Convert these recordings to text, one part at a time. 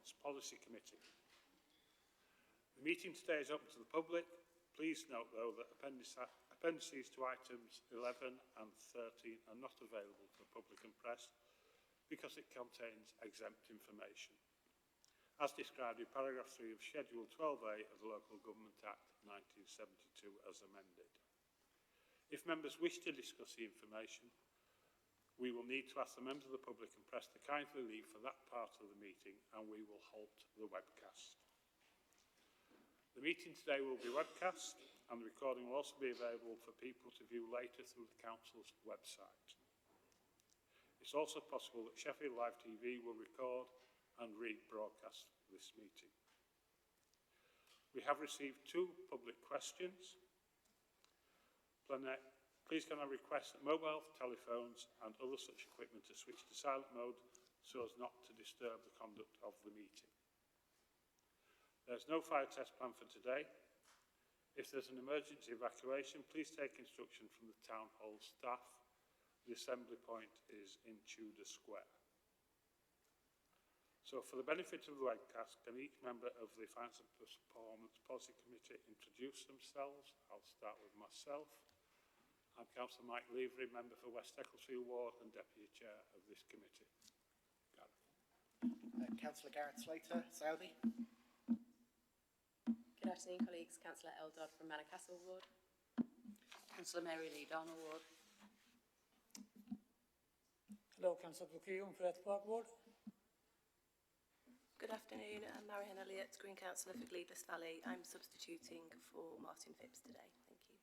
Performance Policy Committee. The meeting today is open to the public. Please note, though, that appendices to items 11 and 13 are not available for the public and press because it contains exempt information, as described in paragraph 3 of Schedule 12A of the Local Government Act 1972 as amended. If members wish to discuss the information, we will need to ask the members of the public and press to kindly leave for that part of the meeting, and we will halt the webcast. The meeting today will be webcast, and the recording will also be available for people to view later through the Council's website. It's also possible that Sheffield Live TV will record and rebroadcast this meeting. We have received 2 public questions. Please can I request that mobile telephones and other such equipment are switched to silent mode so as not to disturb the conduct of the meeting. There's no fire test planned for today. If there's an emergency evacuation, please take instruction from the Town Hall staff. The assembly point is in Tudor Square. So for the benefit of the webcast, can each member of the Finance and Performance Policy Committee introduce themselves? I'll start with myself. I'm Councillor Mike Levery, member for West Ecclesfield Ward and Deputy Chair of this committee. Councillor Gareth Slater, Saudi. Good afternoon, colleagues. Councillor Eldod from Manor Castle Ward. Councillor Mary Lee Darnell Ward. Hello, Councillor Procurement for Eth Park Ward. Good afternoon, I'm Marianne Elliott, Green Councillor for Gleadless Valley. I'm substituting for Martin Phipps today. Thank you.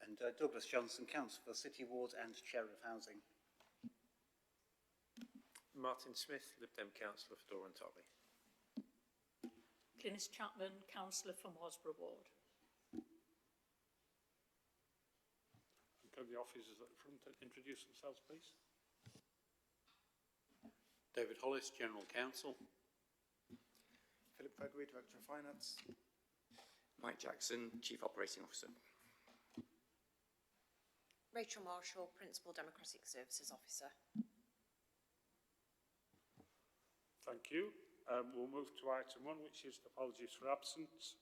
And Douglas Johnson, Councillor for City Ward and Chair of Housing. Martin Smith, Lib Dem Councillor for Dore and Totley. Glynis Chapman, Councillor from Hosborough Ward. Can the officers at the front introduce themselves, please? David Hollis, General Counsel. Philip Gregory, Director of Finance. Mike Jackson, Chief Operating Officer. Rachel Marshall, Principal Democratic Services Officer. Thank you. We'll move to item 1, which is apologies for absence.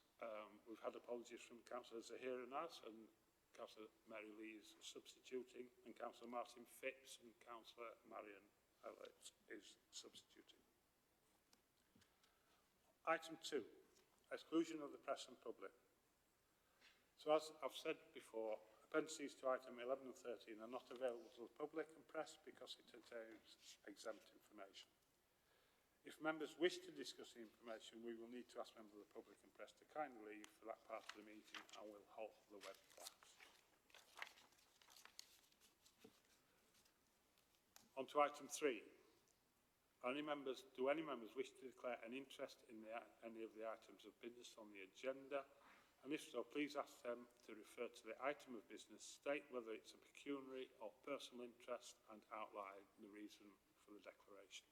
We've had apologies from Councillor Zahir and us, and Councillor Mary Lee is substituting, and Councillor Martin Phipps and Councillor Marion Elliott is substituting. Item 2, exclusion of the press and public. So as I've said before, appendices to item 11 and 13 are not available to the public and press because it contains exempt information. If members wish to discuss the information, we will need to ask members of the public and press to kindly leave for that part of the meeting, and we'll halt the webcast. On to item 3. Do any members wish to declare an interest in any of the items of business on the agenda? And if so, please ask them to refer to the item of business, state whether it's a pecuniary or personal interest, and outline the reason for the declaration.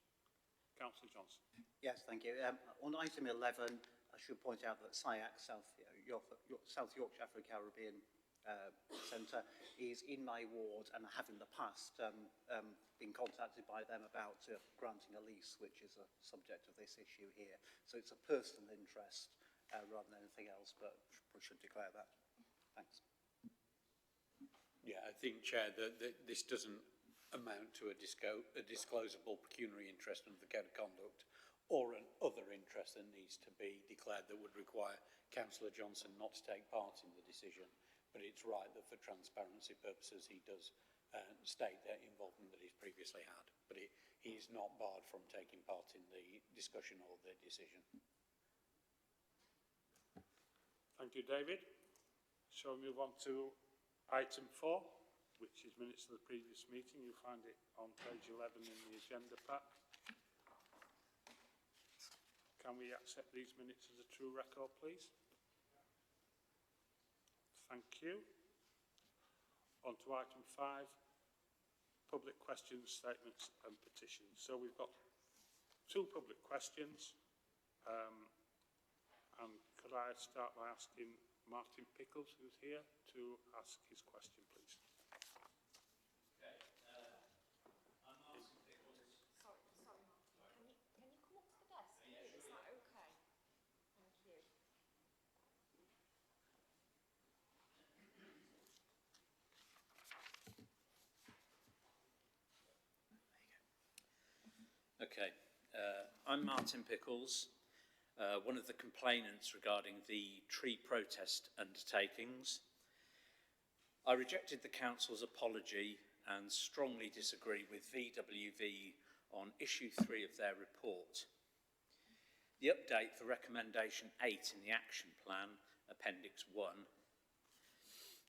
Councillor Johnson. Yes, thank you. On item 11, I should point out that SYAC, South Yorkshire Afro-Caribbean Centre, is in my ward, and I have in the past been contacted by them about granting a lease, which is a subject of this issue here. So it's a personal interest rather than anything else, but we should declare that. Thanks. Yeah, I think, Chair, that this doesn't amount to a disclosable pecuniary interest under the Code of Conduct or an other interest that needs to be declared that would require Councillor Johnson not to take part in the decision. But it's right that for transparency purposes he does state that involvement that he's previously had. But he is not barred from taking part in the discussion or the decision. Thank you, David. Shall we move on to item 4, which is minutes of the previous meeting? You'll find it on page 11 in the agenda pack. Can we accept these minutes as a true record, please? Thank you. On to item 5, public questions, statements and petitions. So we've got 2 public questions. And could I start by asking Martin Pickles, who's here, to ask his question, please? Okay, I'm Martin Pickles. Sorry, Martin. Can you come up to the Okay. I'm Martin Pickles, one of the complainants regarding the tree protest undertakings. I rejected the council's apology and strongly disagree with VWV on issue 3 of their report. The update for recommendation 8 in the action plan, appendix 1,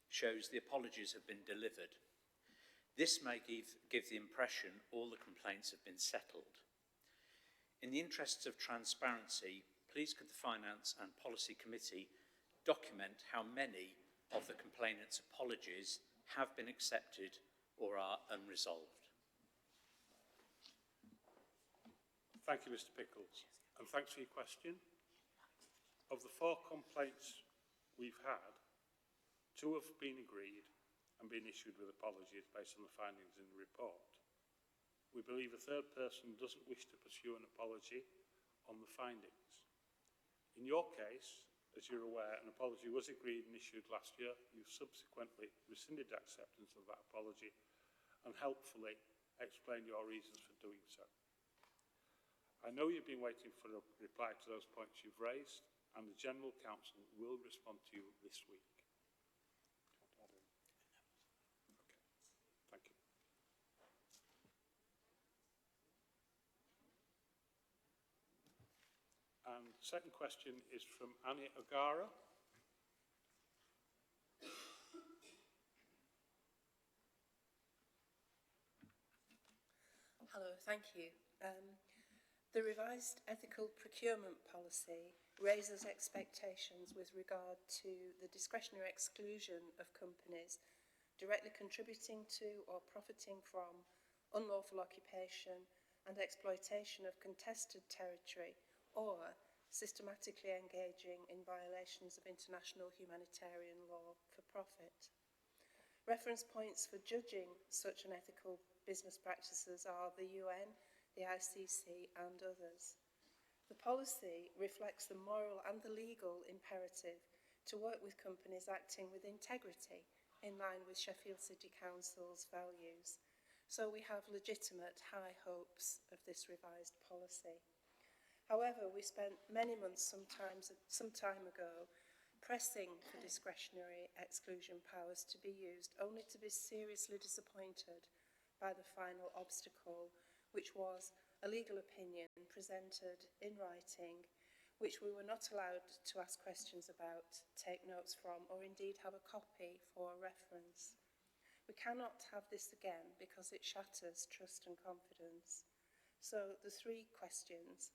shows the apologies have been delivered. This may give the impression all the complaints have been settled. In the interests of transparency, please could the Finance and Policy Committee document how many of the complainants' apologies have been accepted or are unresolved? Thank you, Mr. Pickles, and thanks for your question. Of the 4 complaints we've had, 2 have been agreed and been issued with apologies based on the findings in the report. We believe a third person doesn't wish to pursue an apology on the findings. In your case, as you're aware, an apology was agreed and issued last year. You've subsequently rescinded acceptance of that apology and helpfully explained your reasons for doing so. I know you've been waiting for a reply to those points you've raised, and the General Counsel will respond to you this week. Thank you. And the second question is from Annie O'Gara. Hello, thank you. The revised ethical procurement policy raises expectations with regard to the discretionary exclusion of companies directly contributing to or profiting from unlawful occupation and exploitation of contested territory or systematically engaging in violations of international humanitarian law for profit. Reference points for judging such unethical business practices are the UN, the ICC and others. The policy reflects the moral and the legal imperative to work with companies acting with integrity in line with Sheffield City Council's values. So we have legitimate high hopes of this revised policy. However, we spent many months some time ago pressing for discretionary exclusion powers to be used, only to be seriously disappointed by the final obstacle, which was a legal opinion presented in writing, which we were not allowed to ask questions about, take notes from, or indeed have a copy for reference. We cannot have this again because it shatters trust and confidence. So the 3 questions: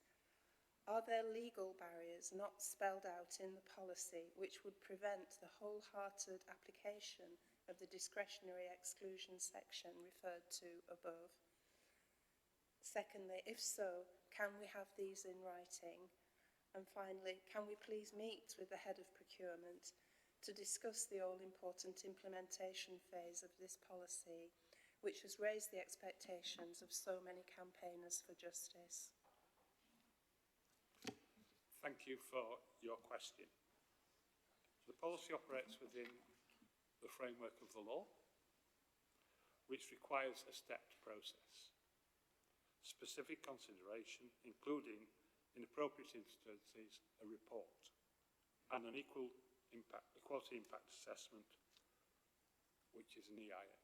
are there legal barriers not spelled out in the policy which would prevent the wholehearted application of the discretionary exclusion section referred to above? Secondly, if so, can we have these in writing? And finally, can we please meet with the head of procurement to discuss the all-important implementation phase of this policy, which has raised the expectations of so many campaigners for justice? Thank you for your question. The policy operates within the framework of the law, which requires a stepped process. Specific consideration, including, in appropriate instances, a report and an equality impact assessment, which is an EIA.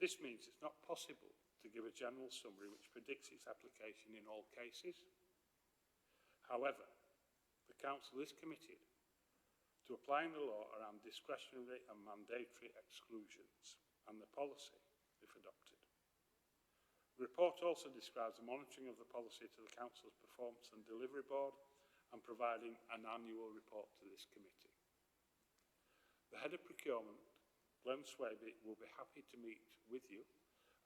This means it's not possible to give a general summary which predicts its application in all cases. However, the Council is committed to applying the law around discretionary and mandatory exclusions and the policy, if adopted. The report also describes the monitoring of the policy to the Council's Performance and Delivery Board and providing an annual report to this committee. The Head of Procurement, Glenn Swaby, will be happy to meet with you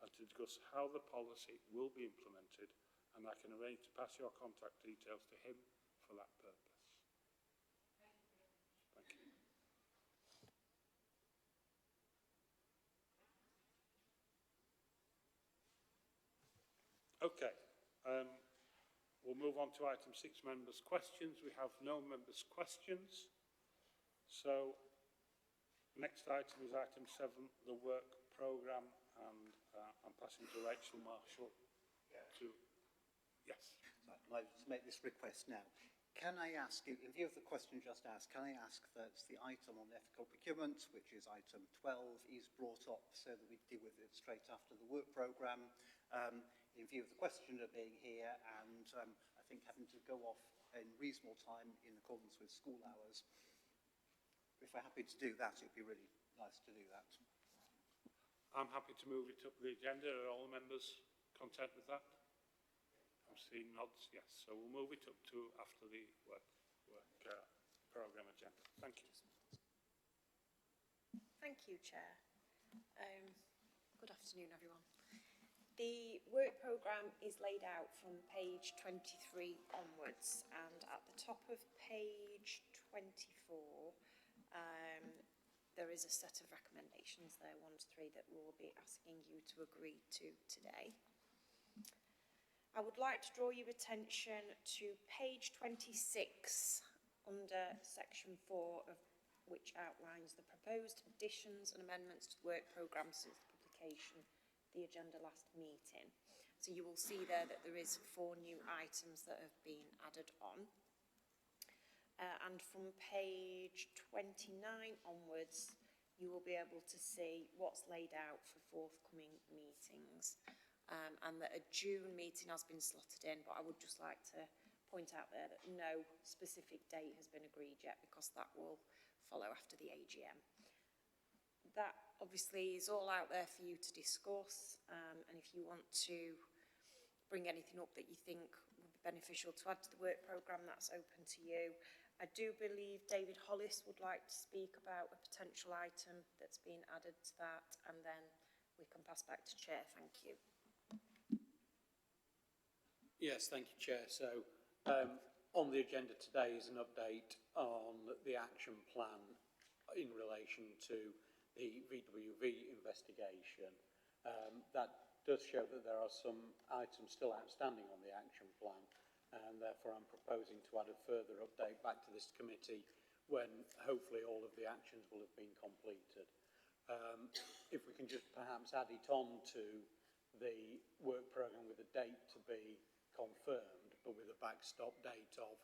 and to discuss how the policy will be implemented, and I can arrange to pass your contact details to him for that purpose. Thank you. Okay, we'll move on to item 6, members' questions. We have no members' questions. So, next item is item 7, the work programme, and I'm passing to Rachel Marshall to I just make this request now. Can I ask, in view of the question just asked, can I ask that the item on ethical procurement, which is item 12, is brought up so that we deal with it straight after the work programme, in view of the questioner being here and I think having to go off in reasonable time in accordance with school hours. If we're happy to do that, it'd be really nice to do that. I'm happy to move it up the agenda. Are all the members content with that? I'm seeing nods, yes. So we'll move it up to after the work programme agenda. Thank you. Thank you, Chair. Good afternoon, everyone. The work programme is laid out from page 23 onwards, and at the top of page 24, there is a set of recommendations there, 1 to 3, that we'll be asking you to agree to today. I would like to draw your attention to page 26 under section 4, of which outlines the proposed additions and amendments to the work programme since the publication of the agenda last meeting. So you will see there that there is 4 new items that have been added on. And from page 29 onwards, you will be able to see what's laid out for forthcoming meetings. And that a June meeting has been slotted in, but I would just like to point out there that no specific date has been agreed yet, because that will follow after the AGM. That obviously is all out there for you to discuss, and if you want to bring anything up that you think would be beneficial to add to the work programme, that's open to you. I do believe David Hollis would like to speak about a potential item that's been added to that, and then we can pass back to Chair. Thank you. Yes, thank you, Chair. So on the agenda today is an update on the action plan in relation to the VWV investigation. That does show that there are some items still outstanding on the action plan, and therefore I'm proposing to add a further update back to this committee when hopefully all of the actions will have been completed. If we can just perhaps add it on to the work programme with a date to be confirmed, but with a backstop date of,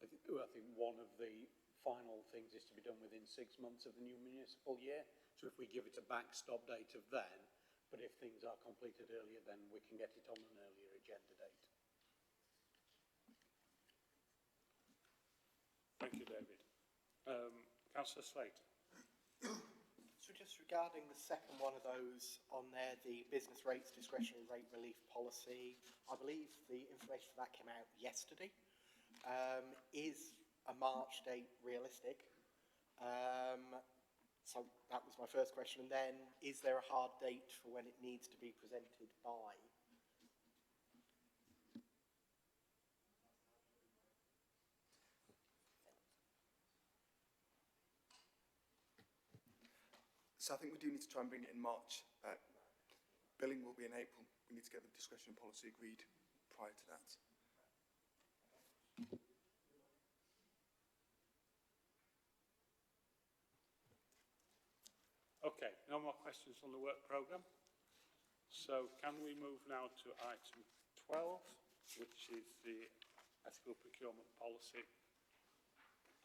I think one of the final things is to be done within 6 months of the new municipal year. So if we give it a backstop date of then, but if things are completed earlier, then we can get it on an earlier agenda date. Thank you, David. Councillor Slate. So just regarding the second one of those on there, the business rates discretionary rate relief policy, I believe the information for that came out yesterday. Is a March date realistic? So that was my first question. And then, is there a hard date for when it needs to be presented by? So I think we do need to try and bring it in March. Billing will be in April. We need to get the discretionary policy agreed prior to that. Okay, no more questions on the work programme. So can we move now to item 12, which is the ethical procurement policy?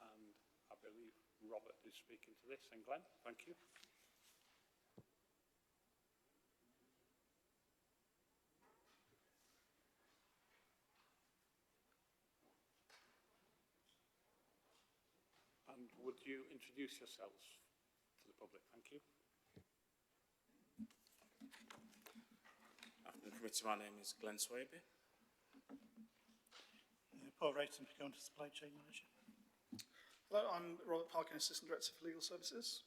And I believe Robert is speaking to this, and Glenn, thank you. And would you introduce yourselves to the public? Thank you. Afternoon, committee. My name is Glenn Swaby. Paul Rayton, Procurement and Supply Chain Manager. Hello, I'm Robert Parkin, Assistant Director for Legal Services.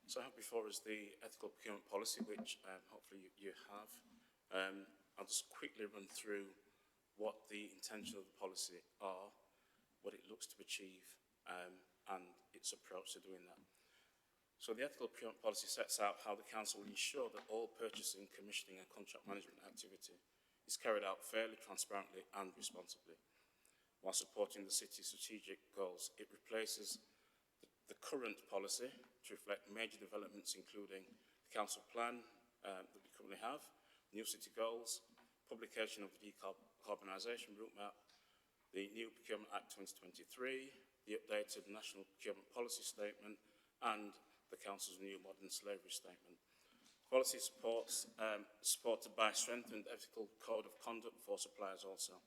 So I have before us the ethical procurement policy, which hopefully you have. I'll just quickly run through what the intention of the policy are, what it looks to achieve, and its approach to doing that. So the ethical procurement policy sets out how the Council will ensure that all purchasing, commissioning and contract management activity is carried out fairly, transparently and responsibly, while supporting the city's strategic goals. It replaces the current policy to reflect major developments, including the council plan that we currently have, new city goals, publication of the decarbonisation route map, the new Procurement Act 2023, the updated National Procurement Policy Statement, and the Council's new Modern Slavery Statement. Policy supported by a strengthened ethical code of conduct for suppliers also.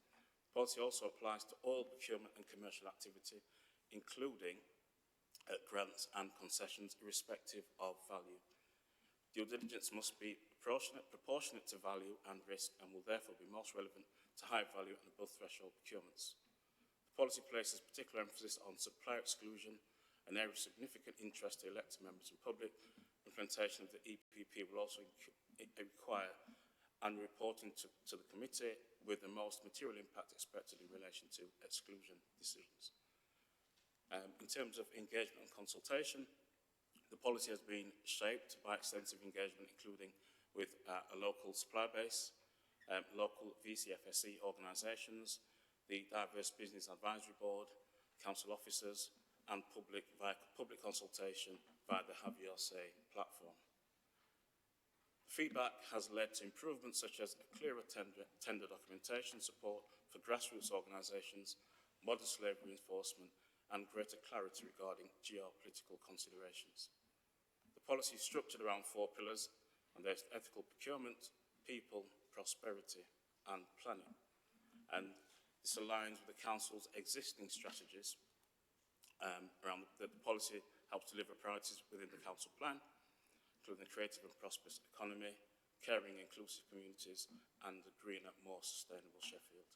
Policy also applies to all procurement and commercial activity, including grants and concessions, irrespective of value. Due diligence must be proportionate to value and risk, and will therefore be most relevant to high value and above threshold procurements. The policy places particular emphasis on supplier exclusion, an area of significant interest to elected members and public. Implementation of the EPP will also require and reporting to the committee with the most material impact expected in relation to exclusion decisions. In terms of engagement and consultation, the policy has been shaped by extensive engagement, including with a local supply base, local VCFSE organisations, the Diverse Business Advisory Board, council officers, and public consultation via the Have Your Say platform. Feedback has led to improvements such as a clearer tender documentation support for grassroots organisations, modern slavery enforcement, and greater clarity regarding geopolitical considerations. The policy is structured around 4 pillars, and there's ethical procurement, people, prosperity, and planning. And this aligns with the Council's existing strategies around the policy helps deliver priorities within the Council plan, including a creative and prosperous economy, caring inclusive communities, and a greener, more sustainable Sheffield.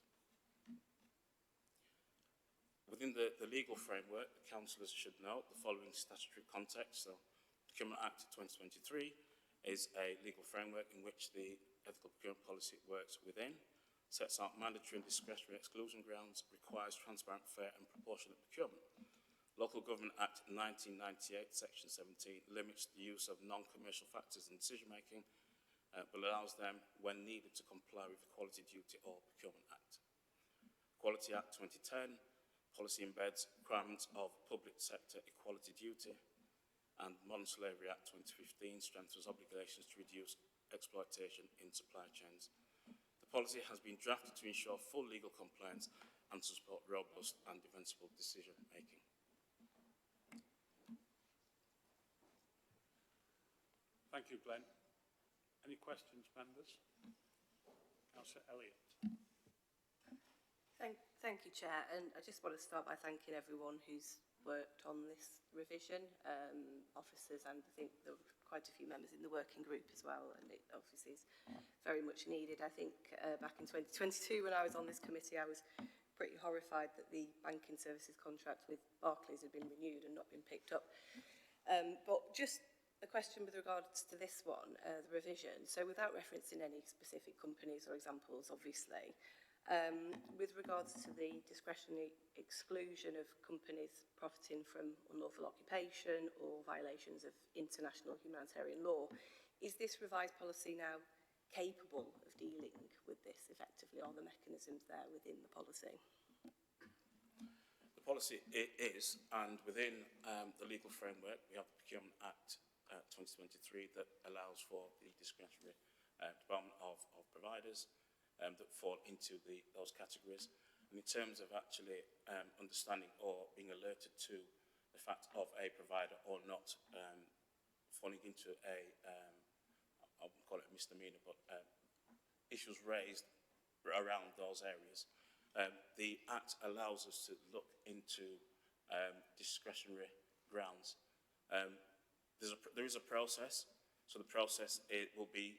Within the legal framework, the councillors should note the following statutory context. So, the Procurement Act 2023 is a legal framework in which the ethical procurement policy works within, sets out mandatory and discretionary exclusion grounds, requires transparent, fair and proportionate procurement. Local Government Act 1998, Section 17, limits the use of non-commercial factors in decision-making, but allows them, when needed, to comply with the Equality Duty or Procurement Act. Equality Act 2010, policy embeds requirements of public sector equality duty, and Modern Slavery Act 2015 strengthens obligations to reduce exploitation in supply chains. The policy has been drafted to ensure full legal compliance and to support robust and defensible decision-making. Thank you, Glenn. Any questions, members? Councillor Elliott. Thank you, Chair. And I just want to start by thanking everyone who's worked on this revision, officers, and I think there were quite a few members in the working group as well, and it obviously is very much needed. I think back in 2022 when I was on this committee, I was pretty horrified that the banking services contract with Barclays had been renewed and not been picked up. But just a question with regards to this one, the revision. So without referencing any specific companies or examples, obviously, with regards to the discretionary exclusion of companies profiting from unlawful occupation or violations of international humanitarian law, is this revised policy now capable of dealing with this effectively? Are the mechanisms there within the policy? The policy is, and within the legal framework, we have the Procurement Act 2023 that allows for the discretionary development of providers that fall into those categories. And in terms of actually understanding or being alerted to the fact of a provider or not falling into I wouldn't call it a misdemeanor, but issues raised around those areas, the Act allows us to look into discretionary grounds. There is a process, so the process will be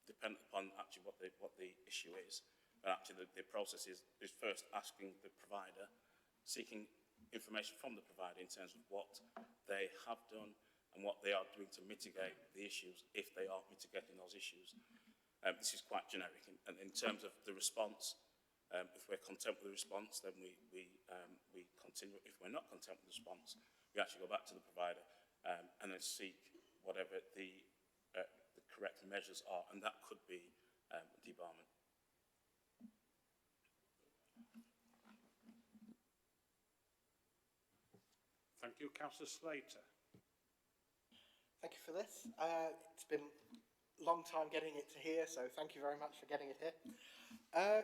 dependent upon actually what the issue is. Actually, the process is first asking the provider, seeking information from the provider in terms of what they have done and what they are doing to mitigate the issues, if they are mitigating those issues. This is quite generic. And in terms of the response, if we're content with the response, then we continue. If we're not content with the response, we actually go back to the provider and then seek whatever the correct measures are, and that could be debarment. Thank you. Councillor Slater. Thank you for this. It's been a long time getting it to here, so thank you very much for getting it here.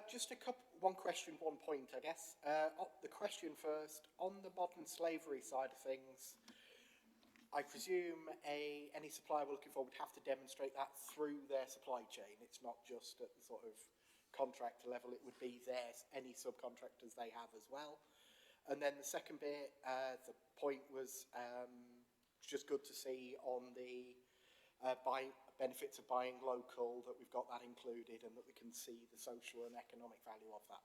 Just one question, one point, I guess. The question first, on the modern slavery side of things, I presume any supplier we're looking for would have to demonstrate that through their supply chain. It's not just at the sort of contractor level, it would be any subcontractors they have as well. And then the second bit, the point was just good to see on the benefits of buying local, that we've got that included and that we can see the social and economic value of that.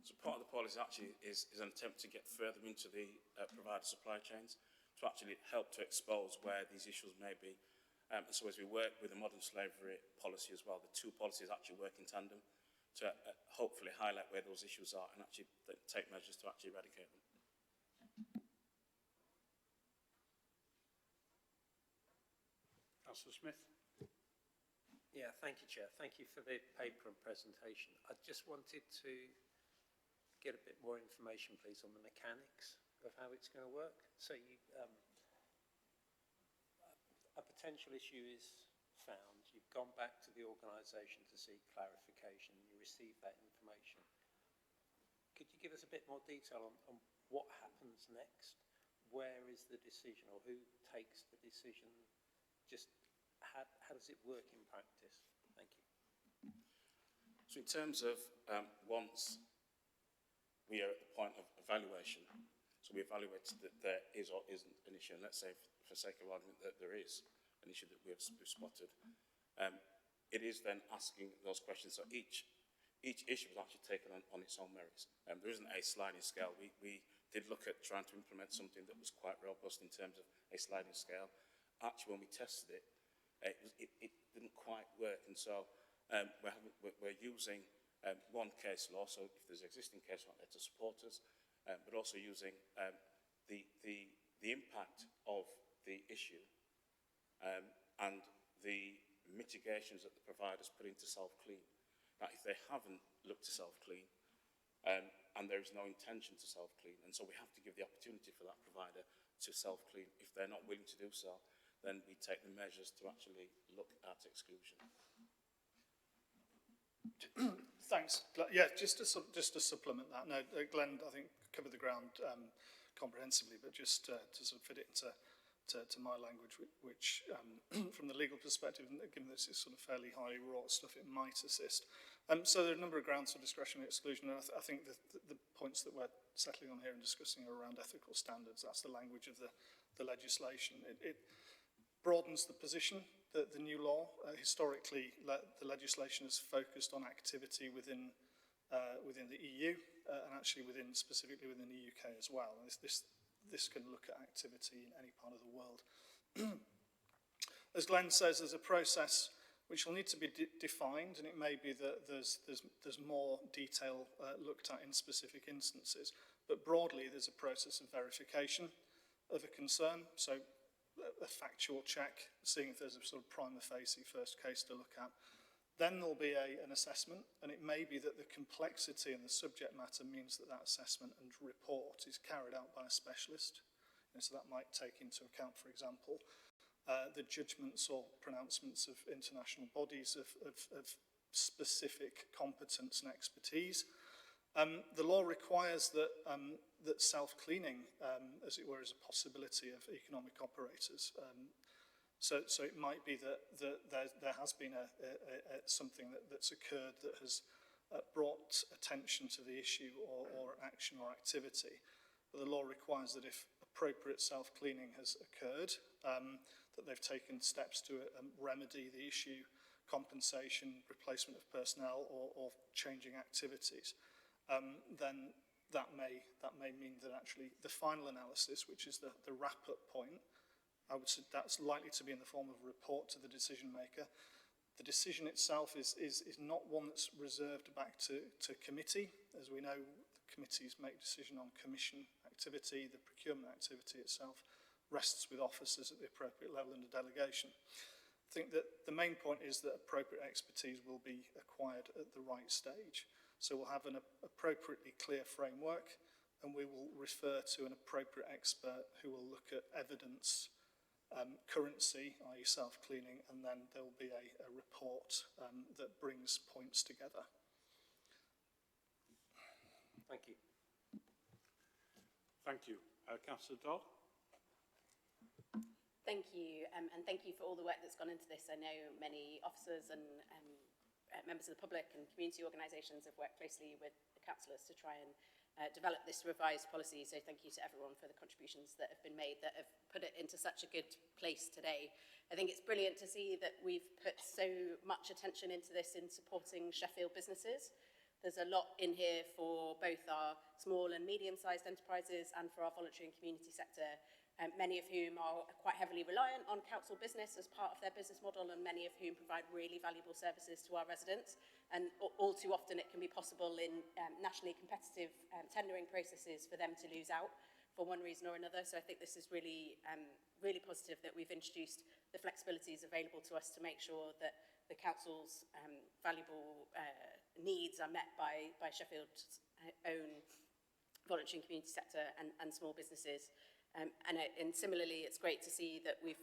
So part of the policy actually is an attempt to get further into the provider supply chains to actually help to expose where these issues may be. And so as we work with the modern slavery policy as well, the two policies actually work in tandem to hopefully highlight where those issues are and actually take measures to actually eradicate them. Councillor Smith. Yeah, thank you, Chair. Thank you for the paper and presentation. I just wanted to get a bit more information, please, on the mechanics of how it's going to work. So a potential issue is found. You've gone back to the organisation to seek clarification. You receive that information. Could you give us a bit more detail on what happens next? Where is the decision, or who takes the decision? Just how does it work in practice? Thank you. So in terms of once we are at the point of evaluation, so we evaluate that there is or isn't an issue, and let's say for sake of argument that there is an issue that we've spotted, it is then asking those questions. So each issue is actually taken on its own merits. There isn't a sliding scale. We did look at trying to implement something that was quite robust in terms of a sliding scale. Actually, when we tested it, it didn't quite work, and so we're using one case law, so if there's existing case law there to support us, but also using the impact of the issue and the mitigations that the providers put into self-clean. Now, if they haven't looked to self-clean, and there is no intention to self-clean, and so we have to give the opportunity for that provider to self-clean. If they're not willing to do so, then we take the measures to actually look at exclusion. Thanks. Yeah, just to supplement that. No, Glenn, I think, covered the ground comprehensively, but just to sort of fit it into my language, which from the legal perspective, given this is sort of fairly highly wrought stuff, it might assist. So there are a number of grounds for discretionary exclusion, and I think the points that we're settling on here and discussing are around ethical standards. That's the language of the legislation. It broadens the position that the new law, historically, the legislation has focused on activity within the EU and actually specifically within the UK as well. And this can look at activity in any part of the world. As Glenn says, there's a process which will need to be defined, and it may be that there's more detail looked at in specific instances. But broadly, there's a process of verification of a concern. So a factual check, seeing if there's a sort of prima facie first case to look at. Then there'll be an assessment, and it may be that the complexity and the subject matter means that assessment and report is carried out by a specialist. And so that might take into account, for example, the judgments or pronouncements of international bodies of specific competence and expertise. The law requires that self-cleaning, as it were, is a possibility of economic operators. So it might be that there has been something that's occurred that has brought attention to the issue or action or activity. But the law requires that if appropriate self-cleaning has occurred, that they've taken steps to remedy the issue, compensation, replacement of personnel, or changing activities. Then that may mean that actually the final analysis, which is the wrap-up point, I would say that's likely to be in the form of a report to the decision maker. The decision itself is not one that's reserved back to committee. As we know, the committees make decision on commission activity. The procurement activity itself rests with officers at the appropriate level under delegation. I think that the main point is that appropriate expertise will be acquired at the right stage. So we'll have an appropriately clear framework and we will refer to an appropriate expert who will look at evidence, currency, i.e. self-cleaning, and then there will be a report that brings points together. Thank you. Thank you. Councillor Dodd? Thank you, and thank you for all the work that's gone into this. I know many officers and members of the public and community organisations have worked closely with the councillors to try and develop this revised policy, so thank you to everyone for the contributions that have been made that have put it into such a good place today. I think it's brilliant to see that we've put so much attention into this in supporting Sheffield businesses. There's a lot in here for both our small and medium-sized enterprises and for our voluntary and community sector, many of whom are quite heavily reliant on council business as part of their business model, and many of whom provide really valuable services to our residents. And all too often it can be possible in nationally competitive tendering processes for them to lose out for one reason or another. So I think this is really, really positive that we've introduced the flexibilities available to us to make sure that the council's valuable needs are met by Sheffield's own voluntary and community sector and small businesses. And similarly, it's great to see that we've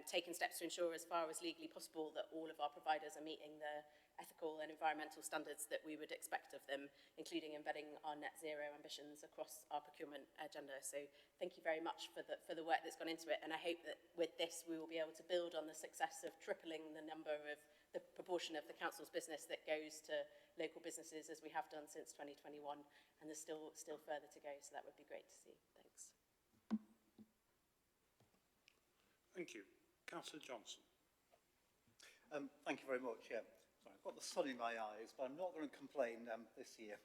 taken steps to ensure as far as legally possible that all of our providers are meeting the ethical and environmental standards that we would expect of them, including embedding our net zero ambitions across our procurement agenda. So thank you very much for the work that's gone into it, and I hope that with this we will be able to build on the success of tripling the number of the proportion of the council's business that goes to local businesses as we have done since 2021, and there's still further to go, so that would be great to see. Thanks. Thank you. Councillor Johnson. Thank you very much. Yeah. Sorry, I've got the sun in my eyes, but I'm not going to complain this year.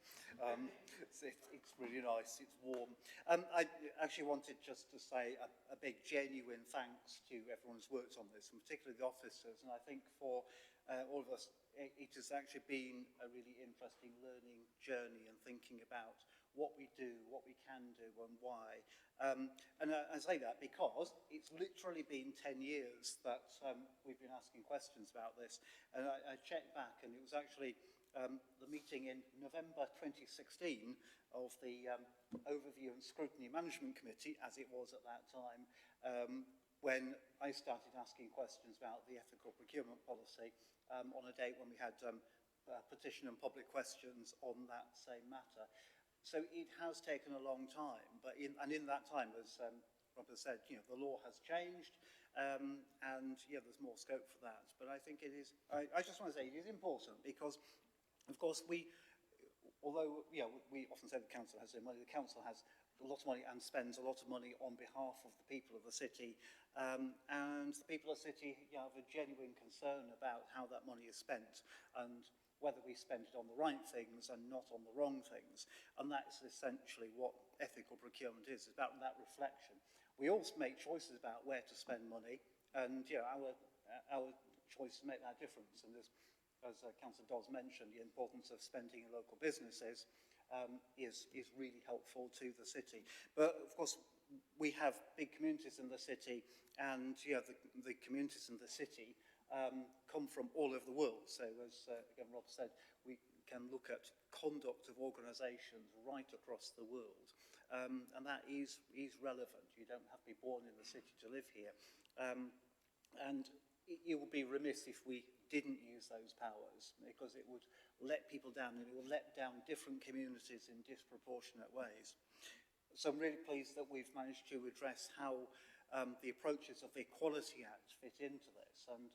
It's really nice, it's warm. I actually wanted just to say a big genuine thanks to everyone who's worked on this, and particularly the officers. And I think for all of us, it has actually been a really interesting learning journey and thinking about what we do, what we can do, and why. And I say that because it's literally been 10 years that we've been asking questions about this. And I checked back, and it was actually the meeting in November 2016 of the Overview and Scrutiny Management Committee, as it was at that time, when I started asking questions about the ethical procurement policy on a date when we had petition and public questions on that same matter. So it has taken a long time, but in that time, as Rob has said, the law has changed, and there's more scope for that. But I think it is, I just want to say it is important because, of course, although we often say the council has no money, the council has a lot of money and spends a lot of money on behalf of the people of the city, and the people of the city have a genuine concern about how that money is spent and whether we spend it on the right things and not on the wrong things. And that's essentially what ethical procurement is about that reflection. We all make choices about where to spend money, and our choices make that difference. And as Councillor Dawes mentioned, the importance of spending in local businesses is really helpful to the city. But of course, we have big communities in the city, and the communities in the city come from all over the world. So as again Rob said, we can look at conduct of organisations right across the world, and that is relevant. You don't have to be born in the city to live here, and it would be remiss if we didn't use those powers, because it would let people down, and it would let down different communities in disproportionate ways. So I'm really pleased that we've managed to address how the approaches of the Equality Act fit into this. And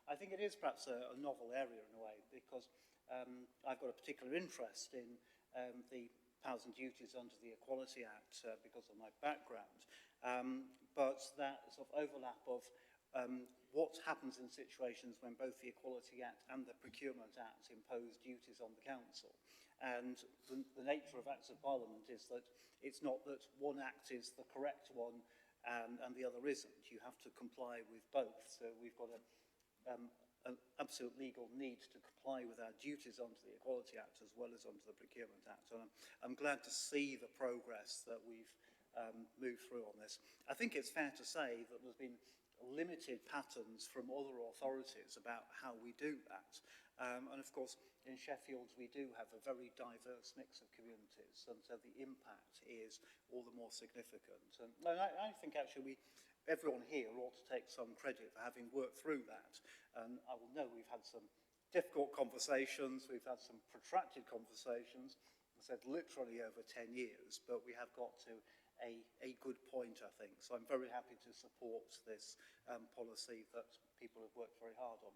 I think it is perhaps a novel area in a way, because I've got a particular interest in the powers and duties under the Equality Act because of my background. But that sort of overlap of what happens in situations when both the Equality Act and the Procurement Act impose duties on the council. And the nature of Acts of Parliament is that it's not that one act is the correct one and the other isn't. You have to comply with both. So we've got an absolute legal need to comply with our duties under the Equality Act as well as under the Procurement Act. And I'm glad to see the progress that we've moved through on this. I think it's fair to say that there's been a limited patterns from other authorities about how we do that. And of course, in Sheffield, we do have a very diverse mix of communities, and so the impact is all the more significant. And I think actually everyone here ought to take some credit for having worked through that. And I will know we've had some difficult conversations, we've had some protracted conversations, I said literally over 10 years, but we have got to a good point, I think. So I'm very happy to support this policy that people have worked very hard on.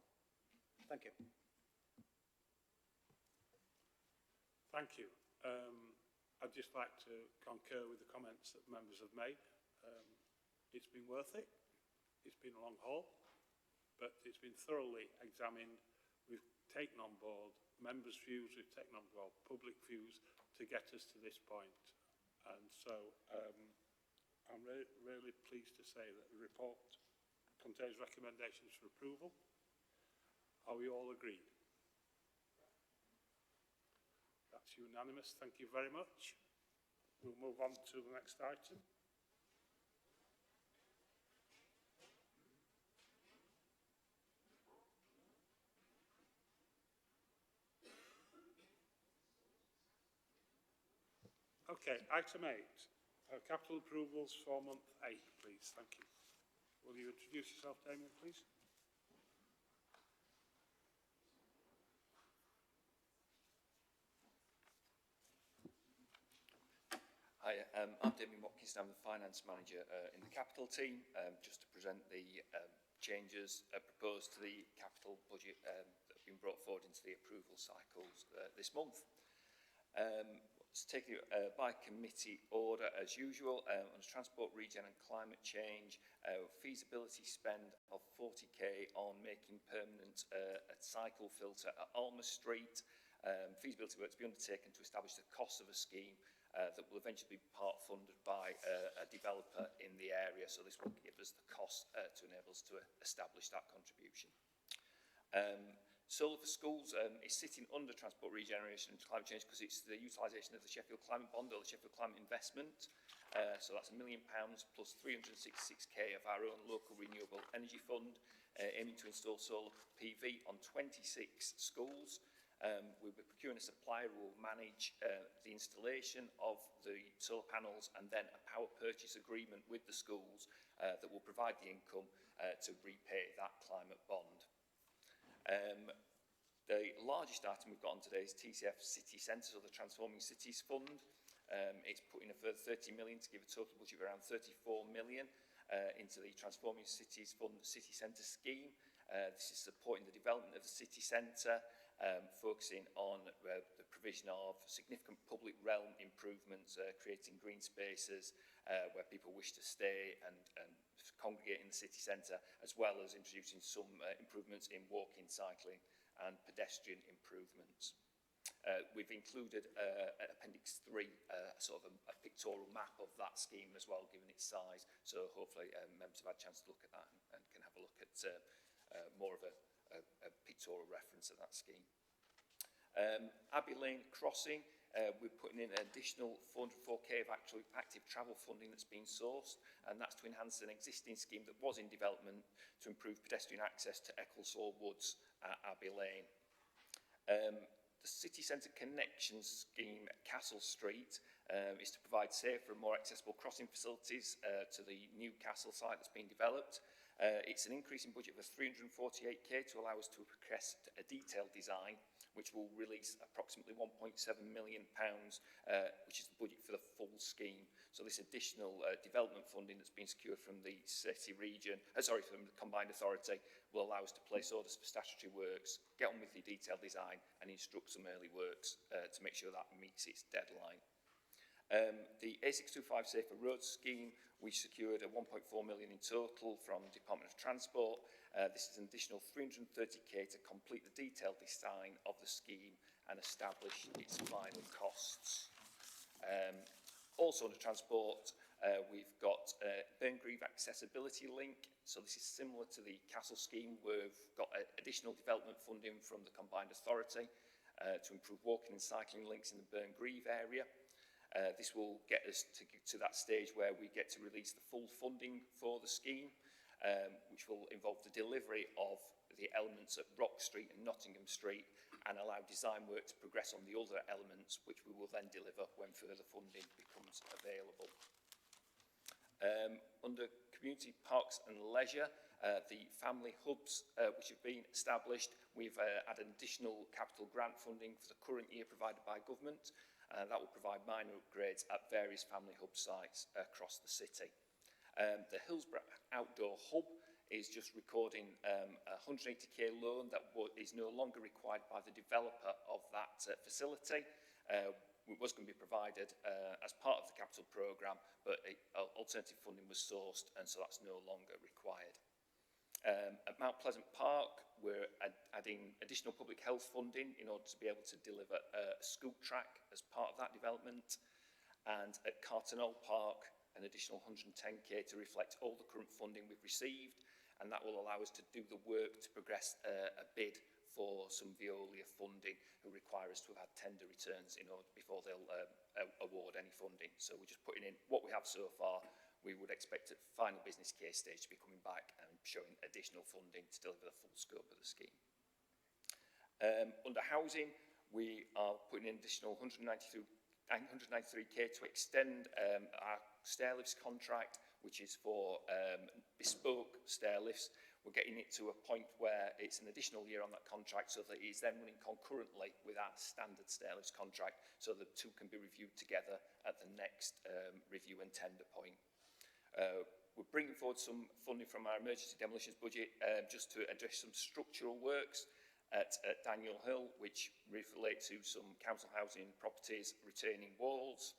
Thank you. Thank you. I'd just like to concur with the comments that members have made. It's been worth it. It's been a long haul, but it's been thoroughly examined. We've taken on board members' views, we've taken on board public views to get us to this point. And so I'm really pleased to say that the report contains recommendations for approval. Are we all agreed? That's unanimous. Thank you very much. We'll move on to the next item. Okay, item 8. Capital approvals for month 8, please. Thank you. Will you introduce yourself, Damien, please? Hi, I'm Damien Watkins, I'm the Finance Manager in the Capital team, just to present the changes proposed to the capital budget that have been brought forward into the approval cycles this month. Let's take it by committee order as usual. On transport, regen and climate change, feasibility spend of 40k on making permanent a cycle filter at Alma Street. Feasibility work to be undertaken to establish the cost of a scheme that will eventually be part funded by a developer in the area. So this will give us the cost to enable us to establish that contribution. Solar for schools is sitting under transport, regeneration and climate change because it's the utilisation of the Sheffield Climate Bond or the Sheffield Climate Investment. So that's £1 million plus 366k of our own local renewable energy fund, aiming to install solar PV on 26 schools. We'll be procuring a supplier who will manage the installation of the solar panels and then a power purchase agreement with the schools that will provide the income to repay that climate bond. The largest item we've got on today is TCF City Centre, or the Transforming Cities Fund. It's put in a further 30 million to give a total budget of around 34 million into the Transforming Cities Fund City Centre scheme. This is supporting the development of the city centre, focusing on the provision of significant public realm improvements, creating green spaces where people wish to stay and congregate in the city centre, as well as introducing some improvements in walking, cycling and pedestrian improvements. We've included Appendix 3, sort of a pictorial map of that scheme as well, given its size, so hopefully members have had a chance to look at that and can have a look at more of a pictorial reference of that scheme. Abbey Lane Crossing, we're putting in an additional 404k of actual active travel funding that's been sourced, and that's to enhance an existing scheme that was in development to improve pedestrian access to Ecclesall Woods at Abbey Lane. The City Centre Connection Scheme at Castle Street is to provide safer and more accessible crossing facilities to the new Castle site that's been developed. It's an increase in budget of 348k to allow us to request a detailed design, which will release approximately £1.7 million, which is the budget for the full scheme. So this additional development funding that's been secured from the city region, from the combined authority, will allow us to place orders for statutory works, get on with the detailed design and instruct some early works to make sure that meets its deadline. The A625 Safer Roads scheme, we secured a 1.4 million in total from the Department of Transport. This is an additional 330k to complete the detailed design of the scheme and establish its final costs. Also under transport, we've got Burngreave Accessibility Link. So this is similar to the Castle scheme. We've got additional development funding from the combined authority to improve walking and cycling links in the Burngreave area. This will get us to that stage where we get to release the full funding for the scheme. which will involve the delivery of the elements at Rock Street and Nottingham Street and allow design work to progress on the other elements, which we will then deliver when further funding becomes available. Under Community Parks and Leisure, the family hubs which have been established, we've had additional capital grant funding for the current year provided by government. That will provide minor upgrades at various family hub sites across the city. The Hillsborough Outdoor Hub is just recording a 180k loan that is no longer required by the developer of that facility. It was going to be provided as part of the capital programme, but alternative funding was sourced, and so that's no longer required. At Mount Pleasant Park, we're adding additional public health funding in order to be able to deliver a scoot track as part of that development. And at Cartonell Park, an additional 110k to reflect all the current funding we've received, and that will allow us to do the work to progress a bid for some Veolia funding, who require us to have had tender returns in order before they'll award any funding. So we're just putting in what we have so far. We would expect at final business case stage to be coming back and showing additional funding to deliver the full scope of the scheme. Under housing, we are putting in additional 193k to extend our stair lifts contract, which is for bespoke stair lifts. We're getting it to a point where it's an additional year on that contract, so that it is then running concurrently with our standard stair lifts contract, so the two can be reviewed together at the next review and tender point. We're bringing forward some funding from our emergency demolitions budget just to address some structural works at Daniel Hill, which relate to some council housing properties retaining walls.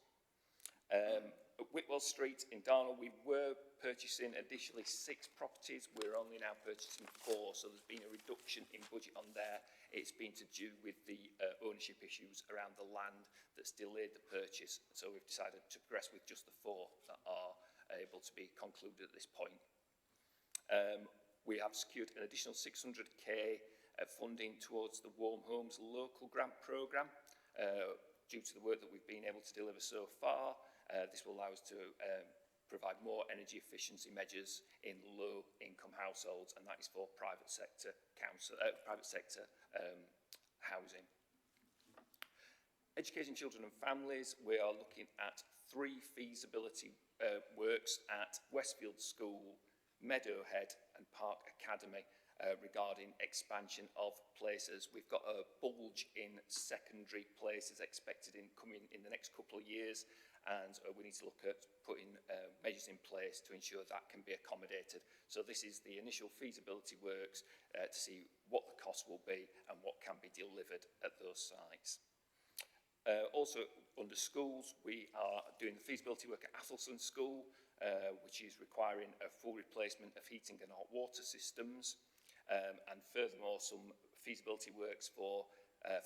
At Whitwell Street in Darnall, we were purchasing additionally 6 properties. We're only now purchasing 4, so there's been a reduction in budget on there. It's been to do with the ownership issues around the land that's delayed the purchase. So we've decided to progress with just the 4 that are able to be concluded at this point. We have secured an additional 600k funding towards the Warm Homes local grant programme due to the work that we've been able to deliver so far. This will allow us to provide more energy efficiency measures in low-income households, and that is for private sector housing. Educating children and families, we are looking at 3 feasibility works at Westfield School, Meadowhead and Park Academy regarding expansion of places. We've got a bulge in secondary places expected coming in the next couple of years, and we need to look at putting measures in place to ensure that can be accommodated. So this is the initial feasibility works to see what the cost will be and what can be delivered at those sites. Also under schools, we are doing the feasibility work at Athelson School, which is requiring a full replacement of heating and hot water systems, and furthermore some feasibility works for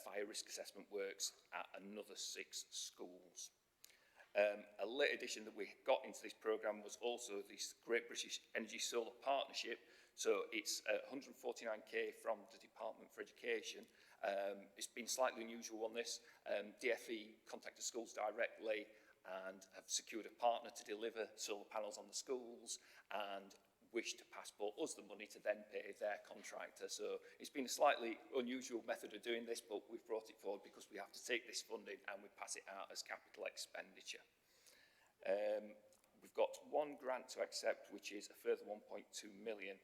fire risk assessment works at another 6 schools. A late addition that we got into this programme was also this Great British Energy Solar Partnership. So it's 149k from the Department for Education. It's been slightly unusual on this. DFE contacted schools directly and have secured a partner to deliver solar panels on the schools and wish to passport us the money to then pay their contractor. So it's been a slightly unusual method of doing this, but we've brought it forward because we have to take this funding and we pass it out as capital expenditure. We've got 1 grant to accept, which is a further 1.2 million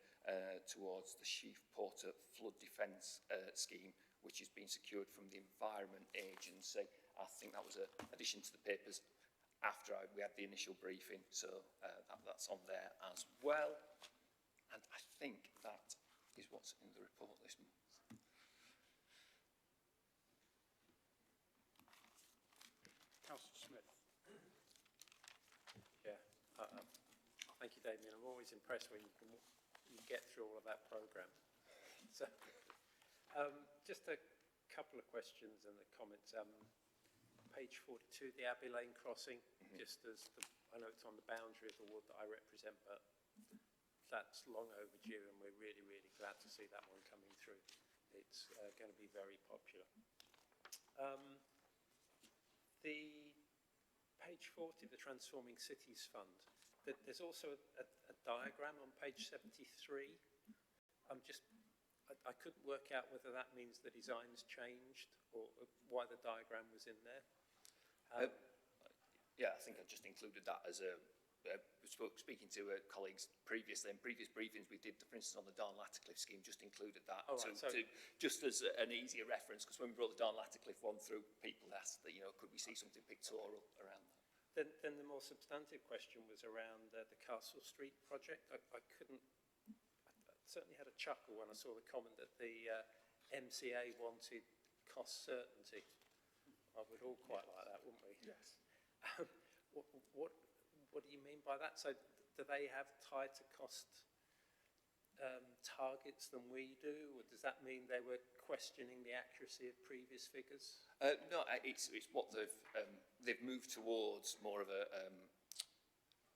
towards the Sheaf Porter Flood Defence Scheme, which has been secured from the Environment Agency. I think that was an addition to the papers after we had the initial briefing, so that's on there as well. And I think that is what's in the report this month. Councillor Smith. Yeah, thank you, Damien. I'm always impressed when you get through all of that programme. So, just a couple of questions and comments. Page 42, the Abbey Lane crossing, just as I know it's on the boundary of the ward that I represent, but that's long overdue, and we're really, really glad to see that one coming through. It's going to be very popular. The page 40, the Transforming Cities Fund, There's also a diagram on page 73. I couldn't work out whether that means the design's changed or why the diagram was in there. Yeah, I think I just included that as speaking to colleagues previously, in previous briefings we did, for instance, on the Darn-Lattercliff scheme, just included that just as an easier reference, because when we brought the Darn-Lattercliff one through, people asked that, could we see something pictorial around that? Then the more substantive question was around the Castle Street project. I certainly had a chuckle when I saw the comment that the MCA wanted cost certainty. I would all quite like that, wouldn't we? Yes. What do you mean by that? So do they have tighter cost targets than we do, or does that mean they were questioning the accuracy of previous figures? No, it's what they've moved towards more of a